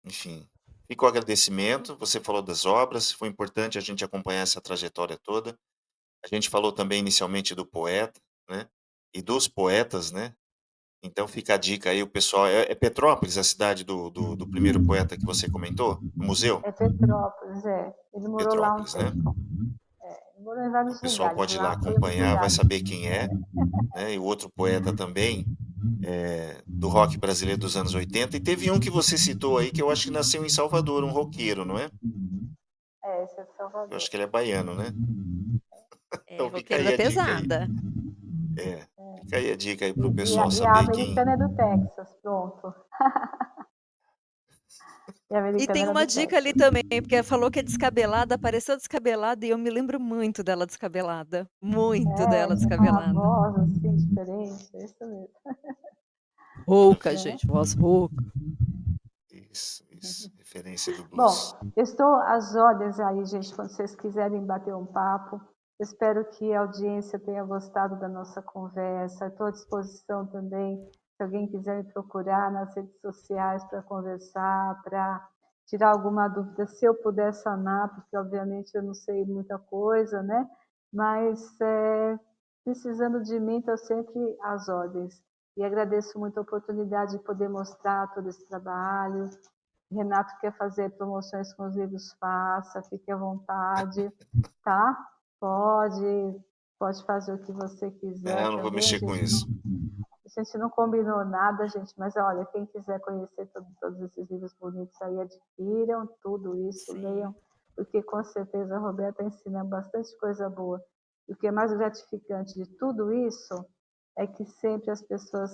enfim, fica o agradecimento, você falou das obras, foi importante a gente acompanhar essa trajetória toda. A gente falou também inicialmente do poeta, né, e dos poetas, né, então fica a dica aí, o pessoal é Petrópolis a cidade do primeiro poeta que você comentou? O museu? É Petrópolis, é. Ele morou lá um Petrópolis, né. tempo. Ele morou em O vários pessoal lugares. pode ir lá Lá foi um dos acompanhar, vai lugares. saber quem é, né, e o outro poeta também, do rock brasileiro dos anos 80. E teve um que você citou aí, que eu acho que nasceu em Salvador, um roqueiro, não é? Esse é de Eu Salvador. acho que ele é baiano, né. É, Então fica roqueiro aí da a dica aí. pesada. Fica aí a dica aí E, para o e a, pessoal e a saber quem. americana é do Texas, pronto. E a E americana tem era uma do dica ali Texas. também, porque falou que é descabelada, apareceu descabelada e eu me lembro muito dela descabelada. Muito dela Tem uma descabelada. voz assim diferente, é isso mesmo. Rouca, Né? gente, voz rouca. Isso, referência do blues. Bom, eu estou às ordens aí, gente, quando vocês quiserem bater um papo. Espero que a audiência tenha gostado da nossa conversa. Estou à disposição também, se alguém quiser me procurar nas redes sociais para conversar, para tirar alguma dúvida, se eu puder sanar, porque obviamente eu não sei muita coisa, né? Mas precisando de mim, estou sempre às ordens. E agradeço muito a oportunidade de poder mostrar todo esse trabalho. Renato quer fazer promoções com os livros, faça, fique à vontade, tá? Pode fazer o que você quiser Eu não vou também. A mexer com gente não, isso. a gente não combinou nada, gente, mas olha, quem quiser conhecer todos esses livros bonitos aí, adquiram tudo isso, leiam, Sim, porque com certeza a Roberta ensina bastante coisa boa. E o que é mais gratificante de tudo isso é que sempre as pessoas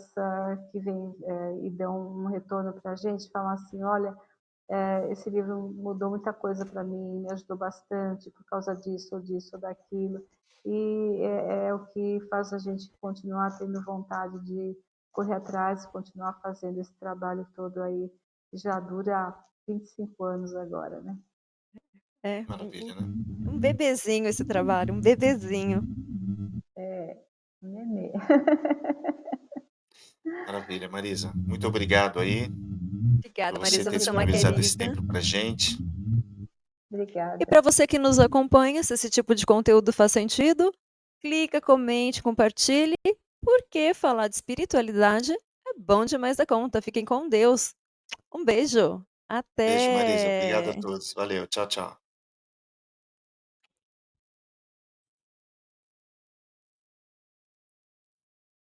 que vêm e dão um retorno para a gente falam assim, olha, Esse livro mudou muita coisa para mim, me ajudou bastante por causa disso, ou disso, ou daquilo. E é o que faz a gente continuar tendo vontade de correr atrás, continuar fazendo esse trabalho todo aí, que já dura 25 anos agora, né? É, Maravilha, né? um bebezinho esse trabalho, um bebezinho. Um nenê. Maravilha, Marisa. Muito obrigado aí por Obrigada, você Marisa, ter você é uma disponibilizado esse querida. tempo pra gente. E Obrigada. para você que nos acompanha, se esse tipo de conteúdo faz sentido, clica, comente, compartilhe, porque falar de espiritualidade é bom demais da conta. Fiquem com Deus. Um beijo. Beijo, Marisa. Obrigado a Até. todos. Valeu. Tchau, tchau.